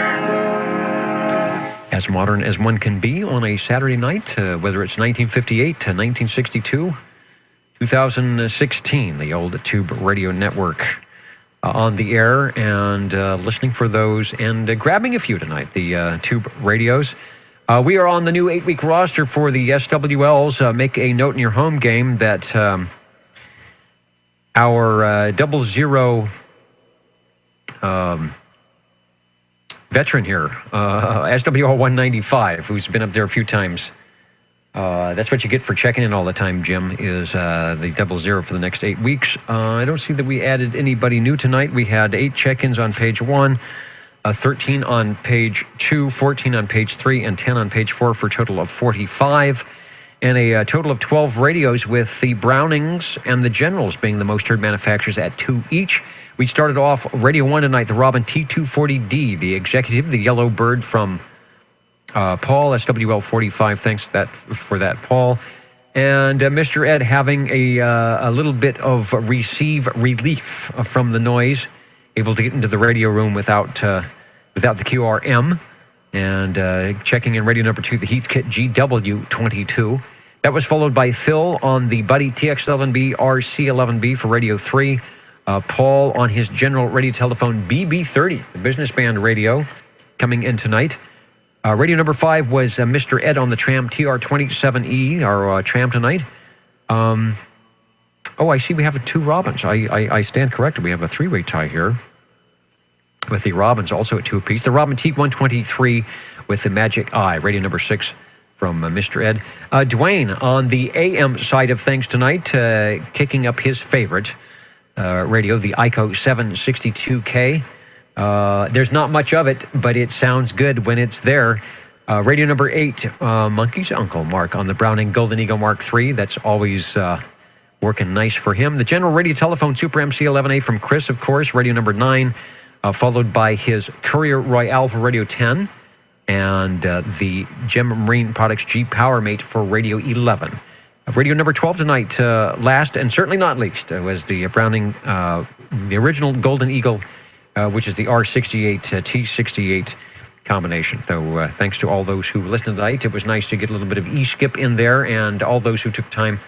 As modern as one can be on a Saturday night, whether it's 1958 to 1962, 2016, the Old Tube Radio Network. on the air and listening for those and grabbing a few tonight, the tube radios. We are on the new 8-week roster for the SWLs. Make a note in your home game that our 00 veteran here, SWL 195, who's been up there a few times. That's what you get for checking in all the time, Jim, is the 00 for the next 8 weeks. I don't see that we added anybody new tonight. We had 8 check-ins on page 1, 13 on page 2, 14 on page 3, and 10 on page 4 for a total of 45. And a total of 12 radios, with the Brownings and the Generals being the most heard manufacturers at 2 each. We started off Radio 1 tonight, the Robin T240D, the executive, the Yellow Bird from Paul, SWL 45. Thanks for that, Paul. And Mr. Ed having a little bit of receive relief from the noise, able to get into the radio room without the QRM. And checking in radio number 2, the Heathkit GW22. That was followed by Phil on the Buddy TX11B RC11B for radio 3. Paul on his General Radio Telephone BB30, the business band radio, coming in tonight. Radio number 5 was Mr. Ed on the Tram TR27E, our Tram tonight. I see we have 2 Robins. I stand corrected. We have a 3-way tie here, with the Robins also at 2 apiece. The Robin T123 with the Magic Eye, radio number 6 from Mr. Ed. Dwayne on the AM side of things tonight, kicking up his favorite radio, the ICO 762K. There's not much of it, but it sounds good when it's there. Radio number 8, Monkey's Uncle Mark on the Browning Golden Eagle Mark III. That's always working nice for him. The General Radio Telephone Super MC11A from Chris, of course, radio number 9. Followed by his Courier Royale for Radio 10, and the Gem Marine Products G Power Mate for Radio 11. Radio number 12 tonight, last and certainly not least, was the Browning, the original Golden Eagle, which is the R68 T68 combination. So thanks to all those who listened tonight. It was nice to get a little bit of e-skip in there, and all those who took time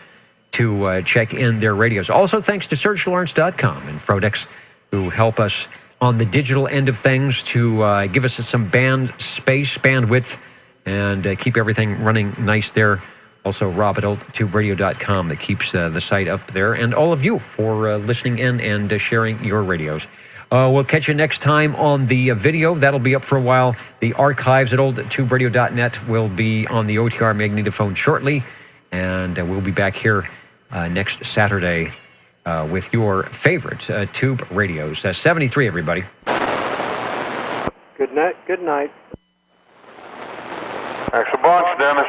to check in their radios. Also thanks to SearchLawrence.com and Frodex, who help us on the digital end of things to give us some band space, bandwidth, and keep everything running nice there. Also, Rob at oldtuberadio.com that keeps the site up there. And all of you for listening in and sharing your radios. We'll catch you next time on the video. That'll be up for a while. The archives at oldtuberadio.net will be on the OTR magnetophone shortly. And we'll be back here next Saturday with your favorite tube radios. 73, everybody. Good night. Good night. Thanks a bunch, Dennis.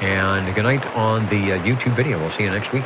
And good night on the YouTube video. We'll see you next week.